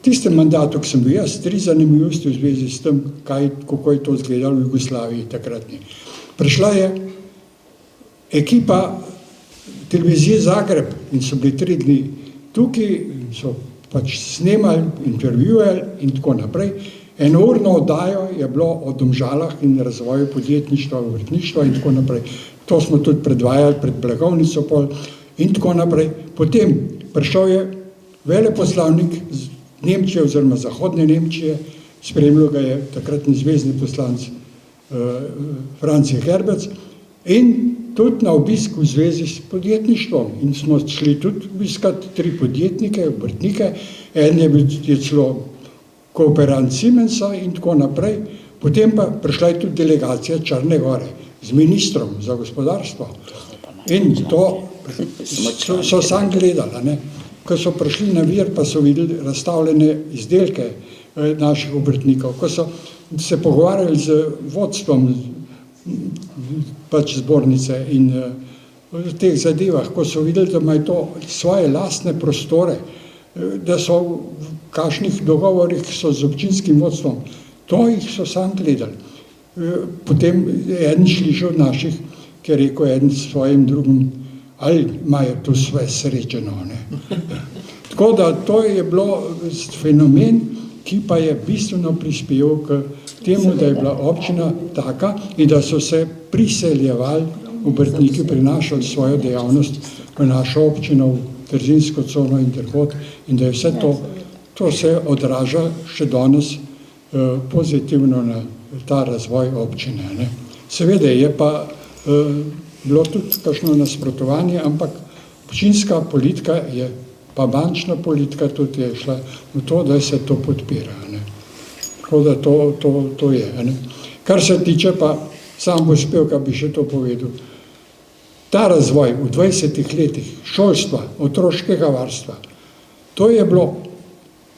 tistem mandatu, ko sem bil jaz, 3 zanimivosti v zvezi s tem, kako je to izgledalo v Jugoslaviji takratni. Prišla je ekipa televizije Zagreb in so bili 3 dni tukaj, so pač snemali, intervjuvali in tako naprej. Enourno oddajo je bilo o Domžalah in razvoju podjetništva, obrtništva in tako naprej. To smo tudi predvajali pred blagovnico pol in tako naprej. Potem prišel je veleposlavnik z Nemčije oziroma zahodne Nemčije, spremljal ga je takratni zvezni poslanec Franci Herbec in tudi na obisk v zvezi s podjetništvom. In smo šli tudi obiskati 3 podjetnike, obrtnike, en je bil celo kooperant Siemensa in tako naprej. Potem pa prišla je tudi delegacija Črne Gore z ministrom za gospodarstvo. In to so sam gledali, ne. Ko so prišli na Vir, pa so videli razstavljene izdelke naših obrtnikov. Ko so se pogovarjali z vodstvom pač zbornice in v teh zadevah, ko so videli, da imajo to svoje lastne prostore, da so v kakšnih dogovorih so z občinskim vodstvom, to jih so sam gledali. Potem eden slišal od naših, ki je rekel eden svojim drugim, ali imajo tu svoje srečeno, ne. Tako da to je bilo fenomen, ki pa je bistveno prispeval k temu, da je bila občina taka in da so se priseljevali obrtniki, prinašali svojo dejavnost v našo občino, v Trzinsko cono in drugod in da je vse to se odraža še danes pozitivno na ta razvoj občine, ne. Seveda je pa bilo tudi kakšno nasprotovanje, ampak občinska politika je, pa bančna politika tudi je šla v to, da se to podpira, ne. Tako da to je, ne. Kar se tiče pa sam Gospevka, bi še to povedal. Ta razvoj v 20 letih šolstva, otroškega varstva, to je bilo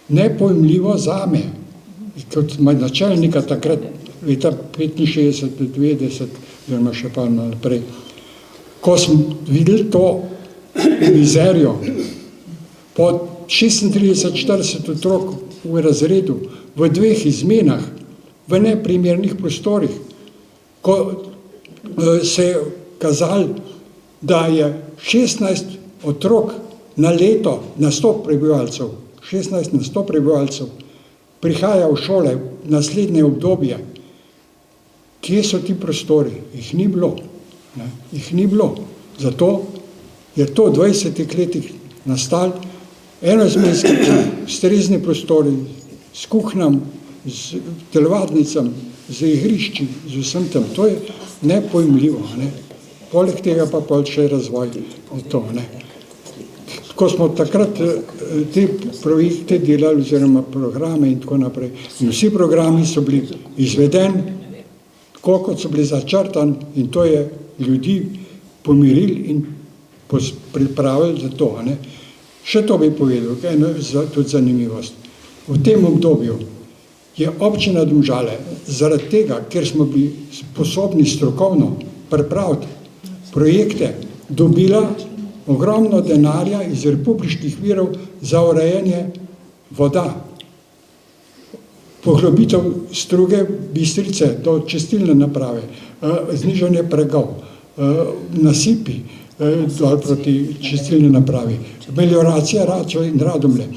nepojmljivo zame. kot načelnika takrat, leta 65, 90, oziroma še pa naprej. Ko smo videli to mizerijo, po 36-40 otrok v razredu, v 2 izmenah, v neprimernih prostorih, ko se je kazalo, da je 16 otrok na leto, na 100 prebivalcev, 16 na 100 prebivalcev, prihaja v šole naslednje obdobje. Kje so ti prostori? Jih ni bilo. Ne? Jih ni bilo. Zato je to v 20 letih nastalo enoizmenski ustrezni prostori s kuhnjam, z telovadnicam, z igrišči, z vsem tem. To je nepojmljivo. Ne? Poleg tega pa pol še razvoj. To, ne? Ko smo takrat te projekte delali, oziroma programe in tako naprej, in vsi programi so bili izvedeni, tako kot so bili začrtani, in to je ljudi pomirili in pripravili za to. Ne? Še to bi povedal, eno tudi zanimivost. V tem obdobju je občina Domžale zaradi tega, ker smo bili sposobni strokovno pripraviti projekte, dobila ogromno denarja iz republiških virov za urejanje voda, poglobitev struge Bistrice do čistilne naprave, znižanje pregov, nasipi dol proti čistilni napravi, melioracija Račo in Radomlje,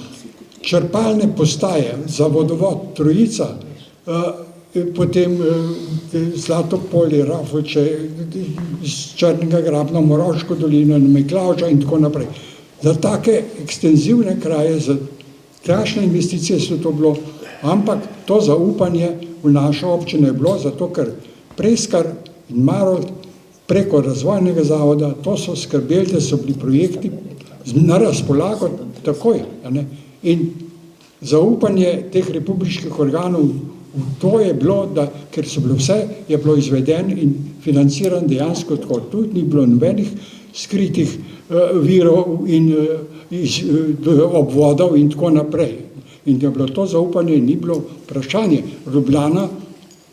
črpalne postaje za vodovod Trojica, potem Zlatopolje, Rafoče, iz Črnega Grabna, Moroško dolino, Miklavža in tako naprej. Za take ekstenzivne kraje, za takšne investicije so to bilo, ampak to zaupanje v našo občino je bilo, zato ker Preskar in Marolt preko razvojnega zavoda, to so skrbeli, da so bili projekti na razpolago takoj. Ne? In zaupanje teh republiških organov to je bilo, da, ker so bilo vse, je bilo izveden in financiran dejansko tako. Tudi ni bilo nobenih skritih virov in obvodov in tako naprej. In da je bilo to zaupanje, ni bilo vprašanje. Ljubljana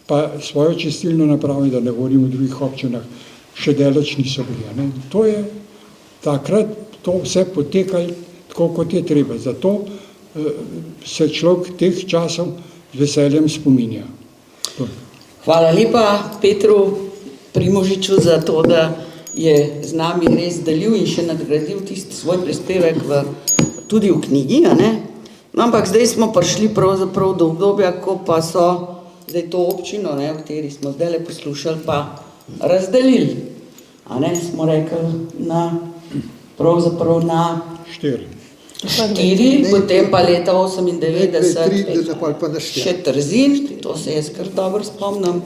pa svojo čistilno napravo, da ne govorim o drugih občinah, še daleč niso bili. Ne? To je takrat, to vse potekalo tako, kot je treba. Zato se človek teh časov z veseljem spominja. Hvala lepa Petru Primožiču za to, da je z nami res delil in še nadgradil tisti svoj prispevek tudi v knjigi. Ne? No, ampak zdaj smo prišli pravzaprav do obdobja, ko pa so zdaj to občino, ne, v kateri smo zdaj poslušali, pa razdelili. A ne, smo rekli pravzaprav na 4, potem pa leta 98 še Trzin, to se jaz kar dobro spomnim.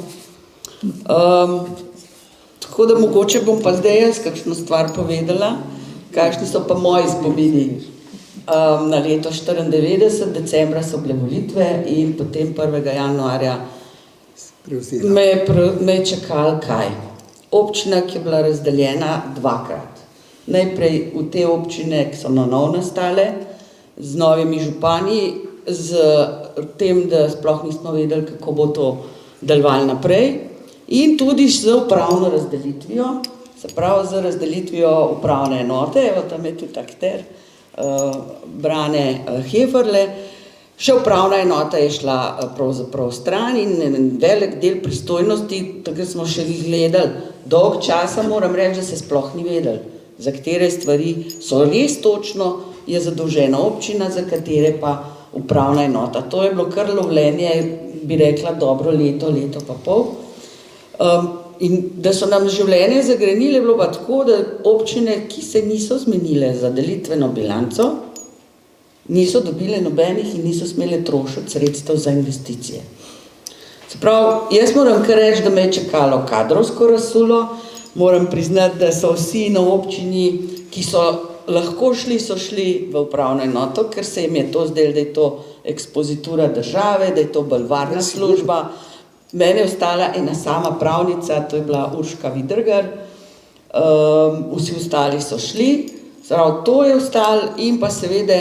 Tako da mogoče bom pa zdaj jaz kakšno stvar povedala, kakšni so pa moji spomini. Na leto 94, decembra so bile volitve in potem 1. januarja me je čakal kaj? Občina, ki je bila razdeljena dvakrat. Najprej v te občine, ki so na novo nastale, z novimi župani, z tem, da sploh nismo vedeli, kako bo to delovalo naprej, in tudi z upravno razdelitvijo, se pravi z razdelitvijo upravne enote, evo tam je tudi akter, Brane Heferle. Še upravna enota je šla pravzaprav stran in velik del pristojnosti, takrat smo še gledali, dolg časa moram reči, da se sploh ni vedeli, za katere stvari so res točno je zadolžena občina, za katere pa upravna enota. To je bilo kar lovljenje, bi rekla, dobro leto pa pol. In da so nam življenje zagrenile, je bilo pa tako, da občine, ki se niso zmenile za delitveno bilanco, niso dobile nobenih in niso smele trošiti sredstev za investicije. Se pravi, jaz moram kar reči, da me je čakalo kadrovsko razsulo, moram priznati, da so vsi na občini, ki so lahko šli, so šli v upravno enoto, ker se jim je to zdelo, da je to ekspozitura države, da je to bolj varna služba. Mene je ostala ena sama pravnica, to je bila Urška Vidrgar, vsi ostali so šli, prav to je ostalo in pa seveda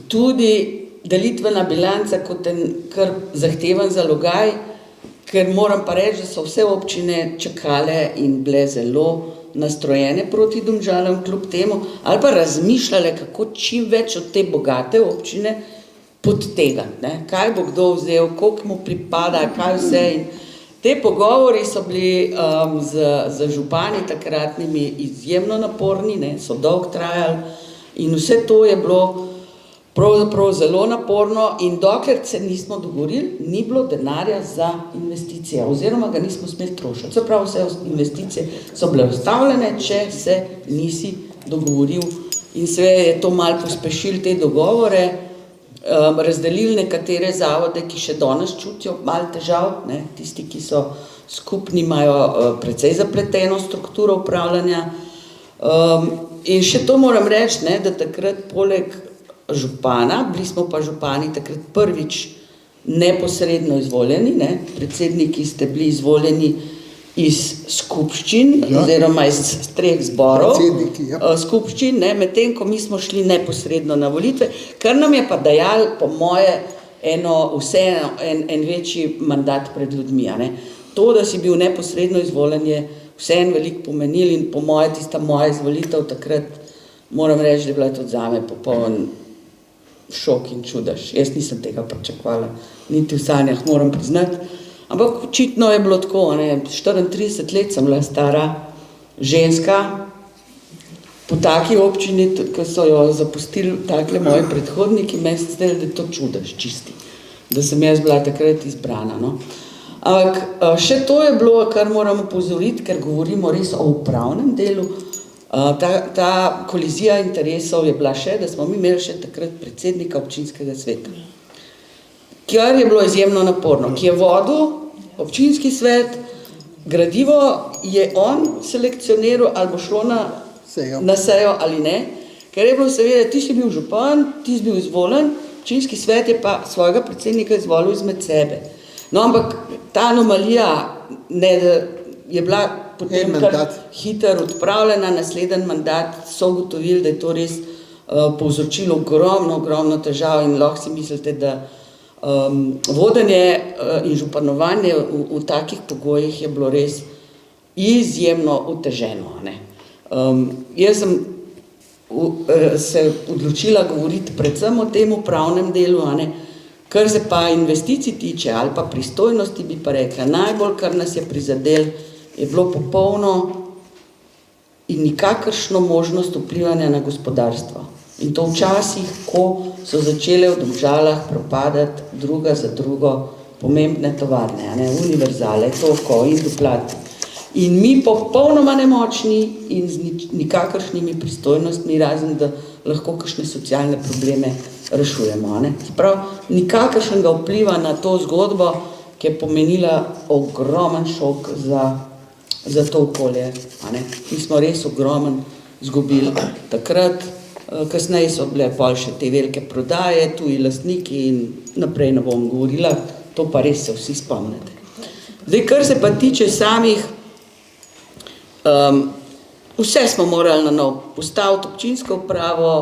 tudi delitvena bilanca kot kar zahteven zalogaj, ker moram pa reči, da so vse občine čakale in bile zelo nastrojene proti Domžalam kljub temu, ali pa razmišljale, kako čim več od te bogate občine podtegati, ne? Kaj bo kdo vzel, koliko mu pripada, kaj vse. In te pogovori so bili z župani takratnimi izjemno naporni, ne? So dolgo trajali in vse to je bilo pravzaprav zelo naporno in dokler se nismo dogovorili, ni bilo denarja za investicije oziroma ga nismo smeli trošiti. Se pravi, vse investicije so bile ustavljene, če se nisi dogovoril in seveda je to malo pospešilo te dogovore, razdelili nekatere zavode, ki še danes čutijo malo težav, ne? Tisti, ki so skupni, imajo precej zapleteno strukturo upravljanja. In še to moram reči, ne, da takrat poleg župana, bili smo pa župani takrat prvič neposredno izvoljeni, ne? Predsedniki ste bili izvoljeni iz skupščin, oziroma iz 3 zborov skupščin, ne? Medtem ko mi smo šli neposredno na volitve, kar nam je pa dajal, po moje, en večji mandat pred ljudmi, ne? To, da si bil neposredno izvoljen, je vseeno veliko pomenil in po moje, tista moja izvolitev takrat, moram reči, da je bila tudi zame popoln šok in čudež. Jaz nisem tega pričakovala, niti v sanjah, moram priznati. Ampak očitno je bilo tako, ne, 34 let sem bila stara ženska, po taki občini, ko so jo zapustili takle moji predhodniki, meni se zdelo, da je to čudež čisti, da sem jaz bila takrat izbrana, no. Ampak še to je bilo, kar moramo opozoriti, ker govorimo res o upravnem delu. Ta kolizija interesov je bila še, da smo mi imeli še takrat predsednika občinskega sveta, kjer je bilo izjemno naporno, ki je vodil občinski svet, gradivo je on selekcioniral, ali bo šlo na sejo ali ne, ker je bilo seveda, ti si bil župan, ti si bil izvoljen, občinski svet je pa svojega predsednika izvolil izmed sebe. No, ampak ta anomalija je bila potem kar hitro odpravljena, naslednji mandat so ugotovili, da je to res povzročilo ogromno težav in lahko si mislite, da vodenje in županovanje v takih pogojih je bilo res izjemno oteženo, ne. Jaz sem se odločila govoriti predvsem o tem upravnem delu, a ne. Kar se pa investicij tiče ali pa pristojnosti, bi pa rekla, najbolj, kar nas je prizadelo, je bilo popolno in nikakršno možnost vplivanja na gospodarstvo. In to včasih, ko so začele v Domžalah propadati druga za drugo pomembne tovarne, ne, Univerzale, Toko in Duplat. In mi popolnoma nemočni in z nikakršnimi pristojnostmi, razen da lahko kakšne socialne probleme rešujemo, ne. Prav, nikakršnega vpliva na to zgodbo, ki je pomenila ogromen šok za to okolje, a ne. Mi smo res ogromen izgubili takrat, kasneje so bile pol še te velike prodaje, tuji lastniki in naprej ne bom govorila, to pa res se vsi spomnite. Zdaj, kar se pa tiče samih, vse smo morali na novo postaviti občinsko upravo,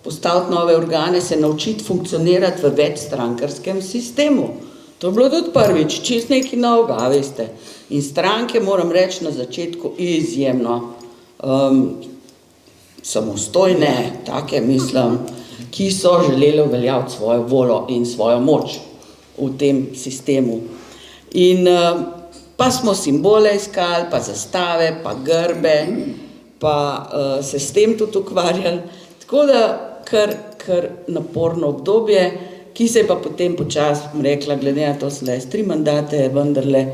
postaviti nove organe, se naučiti funkcionirati v večstrankarskem sistemu. To je bilo tudi prvič, čist nekaj novega, veste. In stranke, moram reči, na začetku izjemno samostojne, take mislim, ki so želeli uveljaviti svojo voljo in svojo moč v tem sistemu. In pa smo simbole iskali, pa zastave, pa grbe, pa se s tem tudi ukvarjali. Tako da kar naporno obdobje, ki se je pa potem počasi, rekla, glede na to, sem 3 mandate, vendarle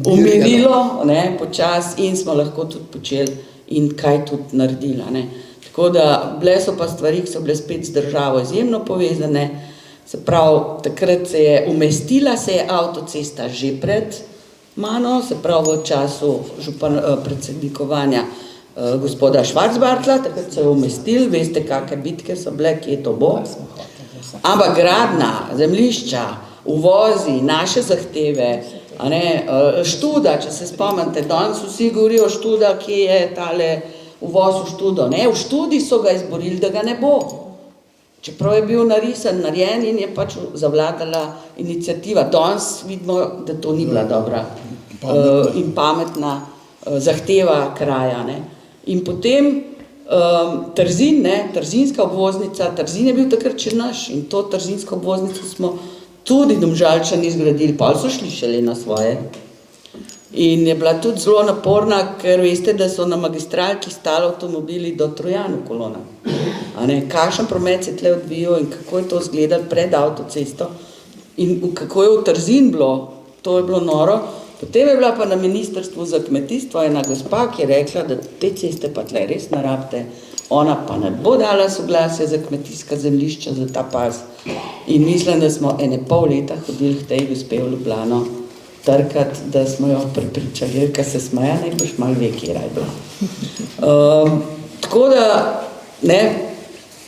umirilo, ne, počasi in smo lahko tudi počeli in kaj tudi naredili, ne. Tako da bile so pa stvari, ki so bile spet z državo izjemno povezane, se pravi, takrat umestila se je avtocesta že pred mano, se pravi v času predsednikovanja gospoda Švarcbartla, takrat so jo umestili, veste, kakšne bitke so bile, kje to bo. Ampak gradnja, zemljišča, uvozi, naše zahteve, a ne, Študa, če se spomnite, danes vsi govorijo Študa, kje je tale uvoz v Študo, ne, v Študi so ga izborili, da ga ne bo. Čeprav je bil narisan, narejen in je pač zavladala iniciativa. Danes vidimo, da to ni bila dobra in pametna zahteva kraja. Ne. In potem Trzin, ne, trzinska obvoznica, Trzin je bil takrat še naš in to trzinsko obvoznico smo tudi Domžalčani zgradili, pa so šli šele na svoje. In je bila tudi zelo naporna, ker veste, da so na magistralki stali avtomobili do Trojan v kolonah. Kakšen promet se tle odvijal in kako je to izgledalo pred avtocesto in kako je v Trzin bilo, to je bilo noro. Potem je bila pa na ministrstvu za kmetijstvo ena gospa, ki je rekla, da te ceste pa tle res ne rabite, ona pa ne bo dala soglasje za kmetijska zemljišča za ta pas. In mislim, da smo 1,5 leta hodili k tej gospe v Ljubljano trkati, da smo jo prepričali, ker se smeja, najbrž malo ve, kje je bila. Tako da, ne,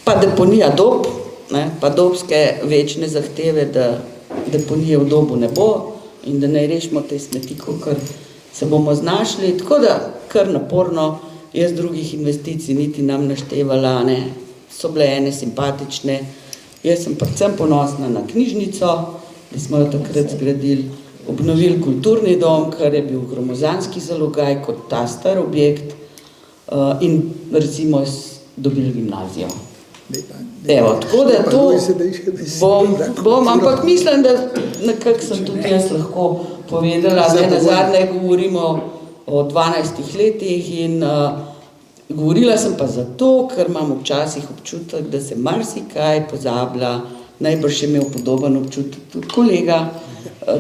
pa deponija Dob, ne, pa dobske večne zahteve, da deponije v Dobu ne bo in da ne rešimo te smeti, kakor se bomo znašli. Tako da, kar naporno, jaz drugih investicij niti nam naštevala, ne, so bile ene simpatične. Jaz sem predvsem ponosna na knjižnico, da smo jo takrat zgradili, obnovili kulturni dom, kar je bil gromozanski zalogaj kot ta star objekt in recimo dobili gimnazijo. Evo, tako da to bom, ampak mislim, da nekako sem tudi jaz lahko povedala, da nazadnje govorimo o 12 letih in govorila sem pa zato, ker imam včasih občutek, da se marsikaj pozablja, najbrž je imel podoben občutek tudi kolega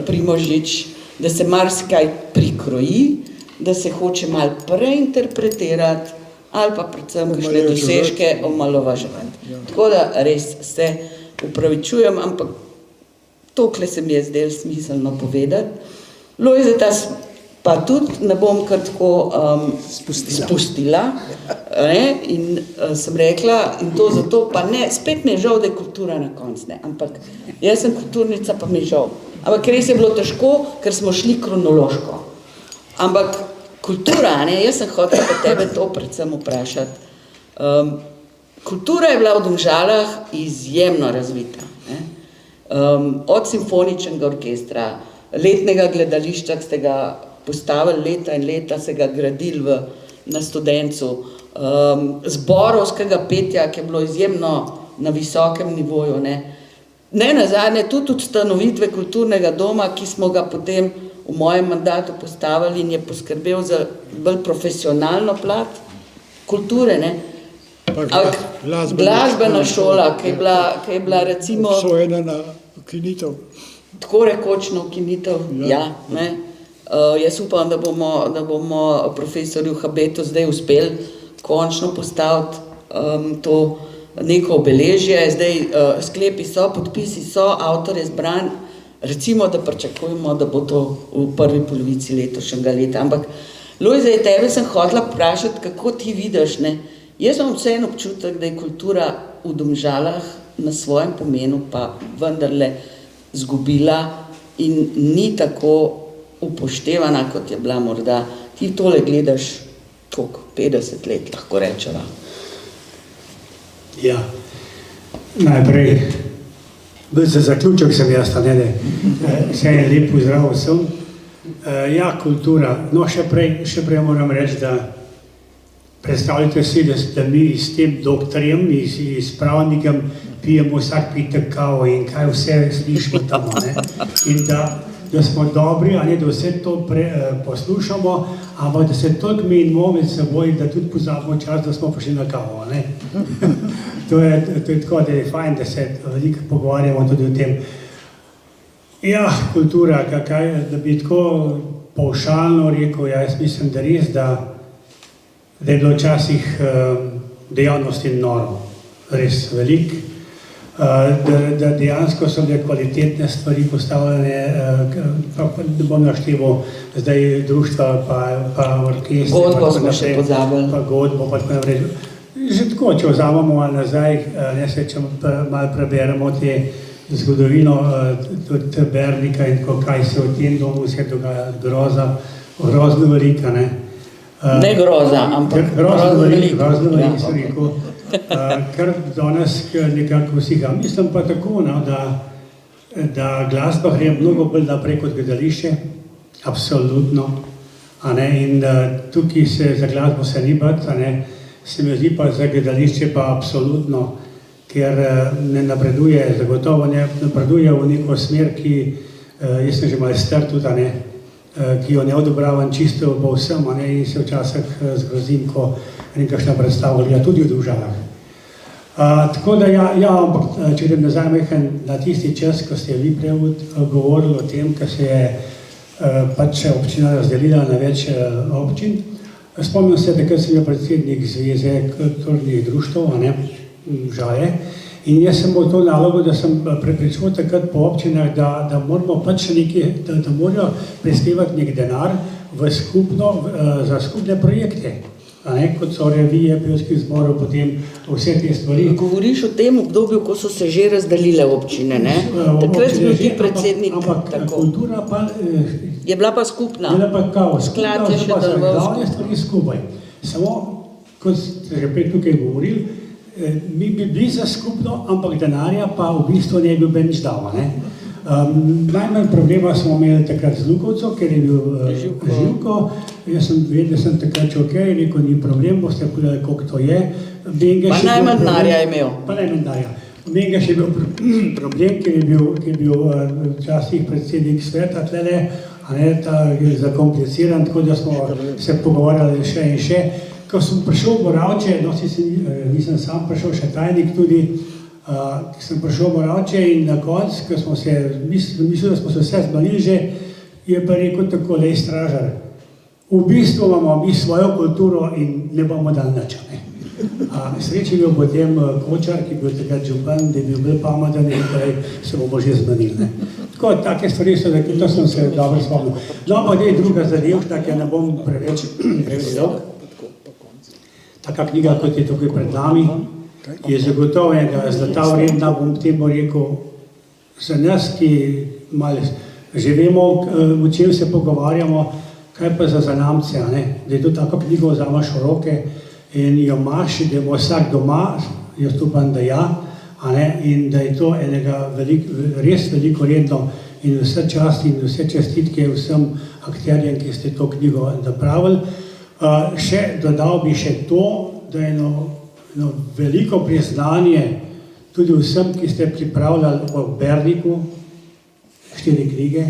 Primožič, da se marsikaj prikroji, da se hoče malo preinterpretirati ali pa predvsem kakšne dosežke omalovaževati. Tako da res se upravičujem, ampak tokle se mi je zdelo smiselno povedati. Lojzeta pa tudi ne bom kar tako spustila. Ne? In sem rekla, in to zato, pa ne, spet mi je žal, da je kultura na koncu, ne, ampak jaz sem kulturnica, pa mi je žal. Ampak res je bilo težko, ker smo šli kronološko. Ampak kultura, ne, jaz sem hotela pa tebe to predvsem vprašati. Kultura je bila v Domžalah izjemno razvita. Ne? Od simfoničnega orkestra, letnega gledališča, ki ste ga postavili leta in leta, se ga gradili na Studencu, zborovskega petja, ki je bilo izjemno na visokem nivoju. Ne nazadnje tudi ustanovitve kulturnega doma, ki smo ga potem v mojem mandatu postavili in je poskrbel za bolj profesionalno plat kulture. Ne? Glasbena šola, ki je bila recimo obsojena na ukinitev. Tako rekoč na ukinitev, ja. Ne? Jaz upam, da bomo profesorju Habetu zdaj uspeli končno postaviti to neko obeležje. Zdaj sklepi so, podpisi so, avtor je zbran. Recimo, da pričakujemo, da bo to v prvi polovici letošnjega leta. Ampak, Lojze, tebe sem hotela vprašati, kako ti vidiš, ne? Jaz imam vseeno občutek, da je kultura v Domžalah na svojem pomenu pa vendarle zgubila in ni tako upoštevana, kot je bila morda. Ti tole gledaš, koliko, 50 let, lahko rečeva. Ja, najprej, za zaključek sem jaz, vse je lep pozdrav vsem. Ja, kultura, no še prej moram reči, da predstavljate si, da mi s tem doktorjem, s pravnikom pijemo vsak pitek kavo in kaj vse slišimo tam, ne? In da smo dobri, a ne, da vse to poslušamo, ampak da se toliko menimo med seboj, da tudi pozabimo čas, da smo prišli na kavo, ne? To je tako, da je fajn, da se veliko pogovarjamo tudi o tem. Ja, kultura, da bi tako pavšalno rekel, jaz mislim, da res, da je bilo včasih dejavnosti noro, res veliko, da dejansko so bile kvalitetne stvari postavljene, pa ne bom našteval zdaj društva, pa orkestre, Godbo smo še pozabili. Pa godbo, pa tako naprej. Že tako, če vzamemo malo nazaj, če malo preberemo te zgodovino, tudi Bernika in tako, kaj se v tem domu vse dogaja, grozno velika, ne? Ne groza, ampak grozno veliko, sem rekel. kar danes nekako vsiga. Mislim pa tako, no, da glasba gre mnogo bolj naprej kot gledališče, absolutno. In tukaj se za glasbo se ni bati, se mi zdi pa za gledališče pa absolutno, ker ne napreduje, zagotovo ne napreduje v neko smer, ki, jaz sem že malo star tudi, ki jo ne odobravam čisto povsem, in se včasih zgrozim, ko nekakšna predstavlja tudi v Domžalah. Tako da ampak če grem nazaj na tisti čas, ko ste vi prej govorili o tem, ko se je pač občina razdelila na več občin. Spomnim se, takrat sem bil predsednik Zveze kulturnih društev, Žaje, in jaz sem imel to nalogo, da sem prepričal takrat po občinah, da moramo pač nekaj, da morajo prispevati nek denar za skupne projekte, kot so revije, pevskih zborov, potem vse te stvari. Govoriš o tem obdobju, ko so se že razdelile občine, ne? Takrat si bil ti predsednik. Ampak kultura pa... Je bila pa skupna. Je bila pa kao. Sklad je še deloval skupaj. Stvari skupaj. Samo, kot ste že prej tukaj govorili, mi bi bili za skupno, ampak denarja pa v bistvu ne bi bil nič dal. Najmanj problema smo imeli takrat z Lukovco, ker je bil Živko. Jaz sem vedel, da sem takrat čokaj, rekel, ni problem, boste povedali, koliko to je. Pa najmanj denarja je imel. Pa najmanj denarja. Mega še bil problem, ker je bil včasih predsednik sveta tlele, ta je zakompliciran, tako da smo se pogovarjali še in še. Ko sem prišel v Moravče, nisem sam prišel, še tajnik tudi, sem prišel v Moravče in na konc, ko smo se, mislil, da smo se vse zbalili že, je pa rekel tako, lej stražar, v bistvu imamo mi svojo kulturo in ne bomo dali nič. Sreči bil potem Kočar, ki je bil takrat župan, da je bil bolj pameten in prej se bomo že zmenili. Tako, take stvari so, da to sem se dobro spomnil. No, pa je druga zadev, tako ne bom preveč prevedel. Taka knjiga, kot je tukaj pred nami, je zagotovo enega zlata vredna, bom temu rekel, za nas, ki malo že vemo, o čem se pogovarjamo, kaj pa za zanamce, da je to tako knjigo vzameš v roke in jo imaš, da bo vsak doma, jaz upam, da ja, in da je to enega res veliko redno in vse časti in vse čestitke vsem akterjem, ki ste to knjigo napravili. Dodal bi še to, da je eno veliko priznanje tudi vsem, ki ste pripravljali o Berniku, 4 knjige,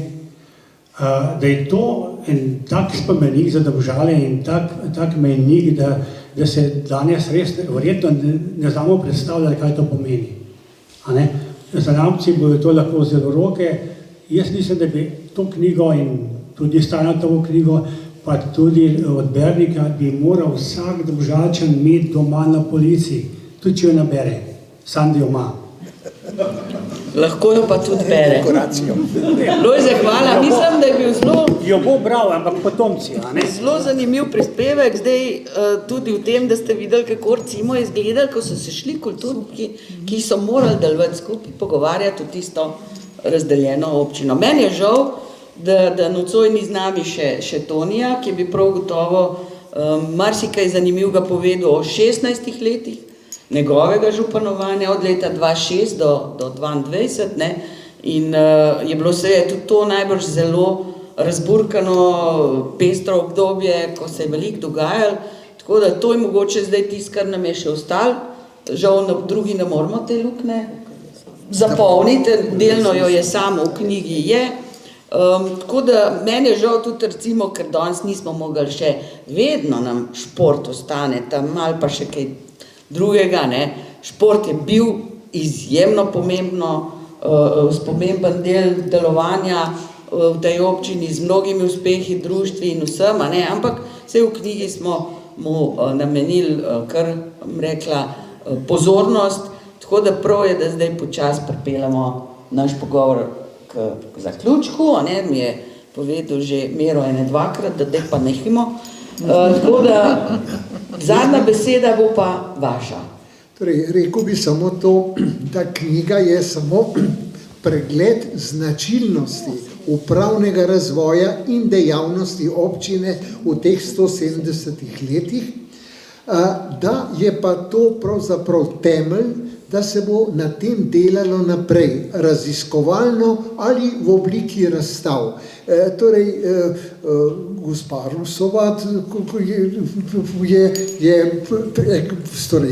da je to en tak spomenik za Domžale in tak mejnik, da se danes res verjetno ne znamo predstavljati, kaj to pomeni. Zanamci bodo to lahko vzeli v roke. Jaz mislim, da bi to knjigo in tudi Stanetovo knjigo pa tudi od Bernika bi moral vsak Domžalčan imeti doma na polici, tudi če jo nabere, sam da jo ima. Lahko jo pa tudi bere. Lojze, hvala, mislim, da je bil zelo... Jo bo bral, ampak potomci, Zelo zanimiv prispevek, zdaj tudi v tem, da ste videli, kako recimo je izgledali, ko so se šli kulturniki, ki so morali delovati skupaj, pogovarjati o tisto razdeljeno občino. Meni je žal, da nocoj ni z nami še Tonija, ki bi prav gotovo marsikaj zanimivega povedal o 16 letih njegovega županovanja od leta 2006 do 2022, in je bilo seveda tudi to najbrž zelo razburkano, pestro obdobje, ko se je veliko dogajalo, tako da to je mogoče zdaj tisto, kar nam je še ostalo. Žal drugi ne moramo te luknje zapolniti, delno jo je samo v knjigi je. Tako da meni je žal tudi recimo, ker danes nismo mogli še, vedno nam šport ostane tam, malo pa še kaj drugega, šport je bil izjemno pomemben del delovanja v tej občini z mnogimi uspehi, društvi in vsem, ampak vse v knjigi smo mu namenili, kar rekla, pozornost, tako da prav je, da zdaj počasi pripeljamo naš pogovor k zaključku, mi je povedal že Miro ene dvakrat, da zdaj pa nehimo. Tako da zadnja beseda bo pa vaša. Torej, rekel bi samo to, da knjiga je samo pregled značilnosti upravnega razvoja in dejavnosti občine v teh 170 letih. da je pa to pravzaprav temelj, da se bo na tem delalo naprej, raziskovalno ali v obliki razstav. Torej, gospa Rusova je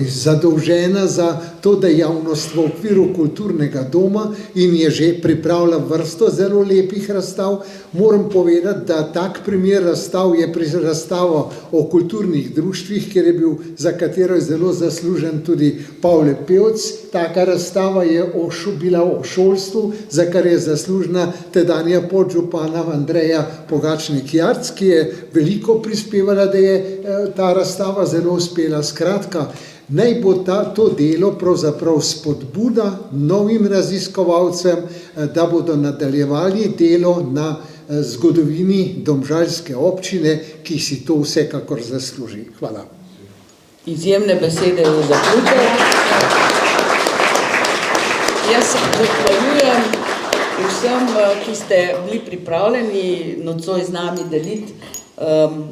zadolžena za to dejavnost v okviru kulturnega doma in je že pripravila vrsto zelo lepih razstav. Moram povedati, da tak primer razstav je razstava o kulturnih društvih, kjer je bil, za katero je zelo zaslužen tudi Pavle Pevc. Taka razstava je bila o šolstvu, za kar je zaslužna tedanja podžupana Andreja Pogačnik-Jarc, ki je veliko prispevala, da je ta razstava zelo uspela. Skratka, naj bo to delo pravzaprav spodbuda novim raziskovalcem, da bodo nadaljevali delo na zgodovini domžalske občine, ki si to vsekakor zasluži. Hvala. Izjemne besede v zaključek. Jaz se zahvaljujem vsem, ki ste bili pripravljeni nocoj z nami deliti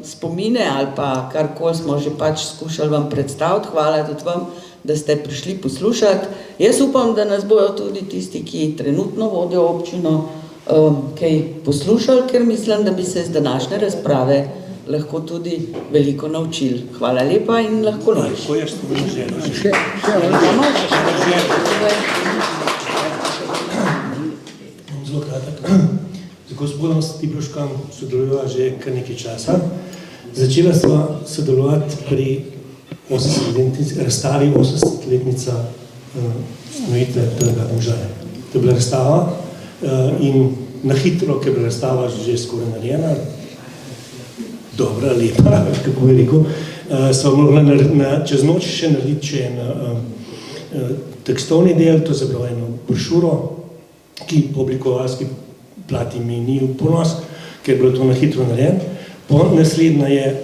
spomine ali pa karkoli smo že pač skušali vam predstaviti. Hvala tudi vam, da ste prišli poslušati. Jaz upam, da nas bojo tudi tisti, ki trenutno vodijo občino, kaj poslušali, ker mislim, da bi se z današnje razprave lahko tudi veliko naučili. Hvala lepa in lahko noč. Zelo kratek. Z gospodom Stibluškom sodelujeva že kar nekaj časa. Začela sva sodelovati pri razstavi 80-letnica ustanovitve Trga Domžale. To je bila razstava in na hitro, ker je bila razstava že skoraj narejena, dobra, lepa, kako bi rekel, sva mogla čez noč še narediti še en tekstovni del, to je bilo eno brošuro, ki po oblikovalski plati mi ni v ponos, ker je bilo to na hitro narejen. Naslednja je,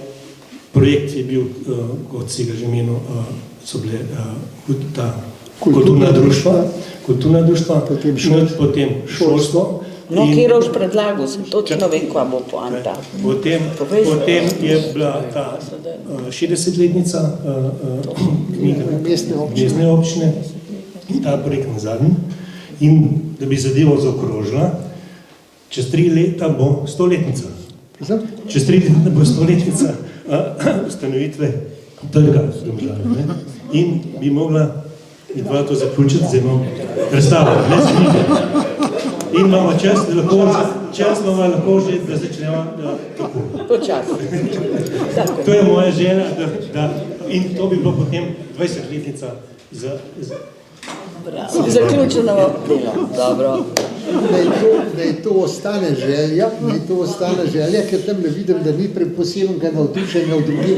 projekt je bil, kot si ga že menil, so bile ta kulturna društva, potem šolstvo. No, Keroš predlagal, sem točno vem, kva bo poanta. Potem je bila ta 60-letnica mestne občine, ta projekt na zadnji. In da bi zadevo zaokrožila, čez 3 leta bo 100-letnica. Čez 3 leta bo 100-letnica ustanovitve Trga Domžale. In bi mogla to zaključiti z eno razstavo. In imamo čas, da lahko že, da začnemo tako. To je moja želja, in to bi bilo potem 20-letnica zaključeno delo. Dobro. Naj to ostane želja, ker tam ne vidim, da ni posebnega navdušenja v drugih.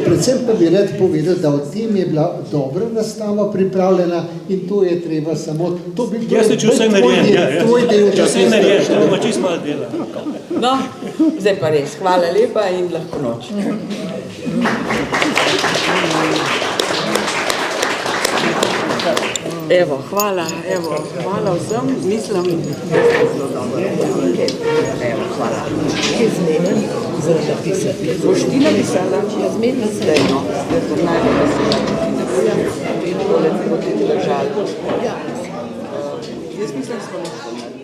Predvsem pa bi rad povedal, da o tem je bila dobra razstava pripravljena in to je treba samo... Jaz se ču vse narejen, če vse narejen, to bo čisto malo dela. No, zdaj pa res. Hvala lepa in lahko noč. Evo, hvala vsem, mislim, da ste zelo dobro. Evo, hvala. Kje zmenim za napisati? Boš ti napisala? Ja, zmenim se. Zdajno, to najbolj se tole potem držali. Jaz mislim, da smo nekaj.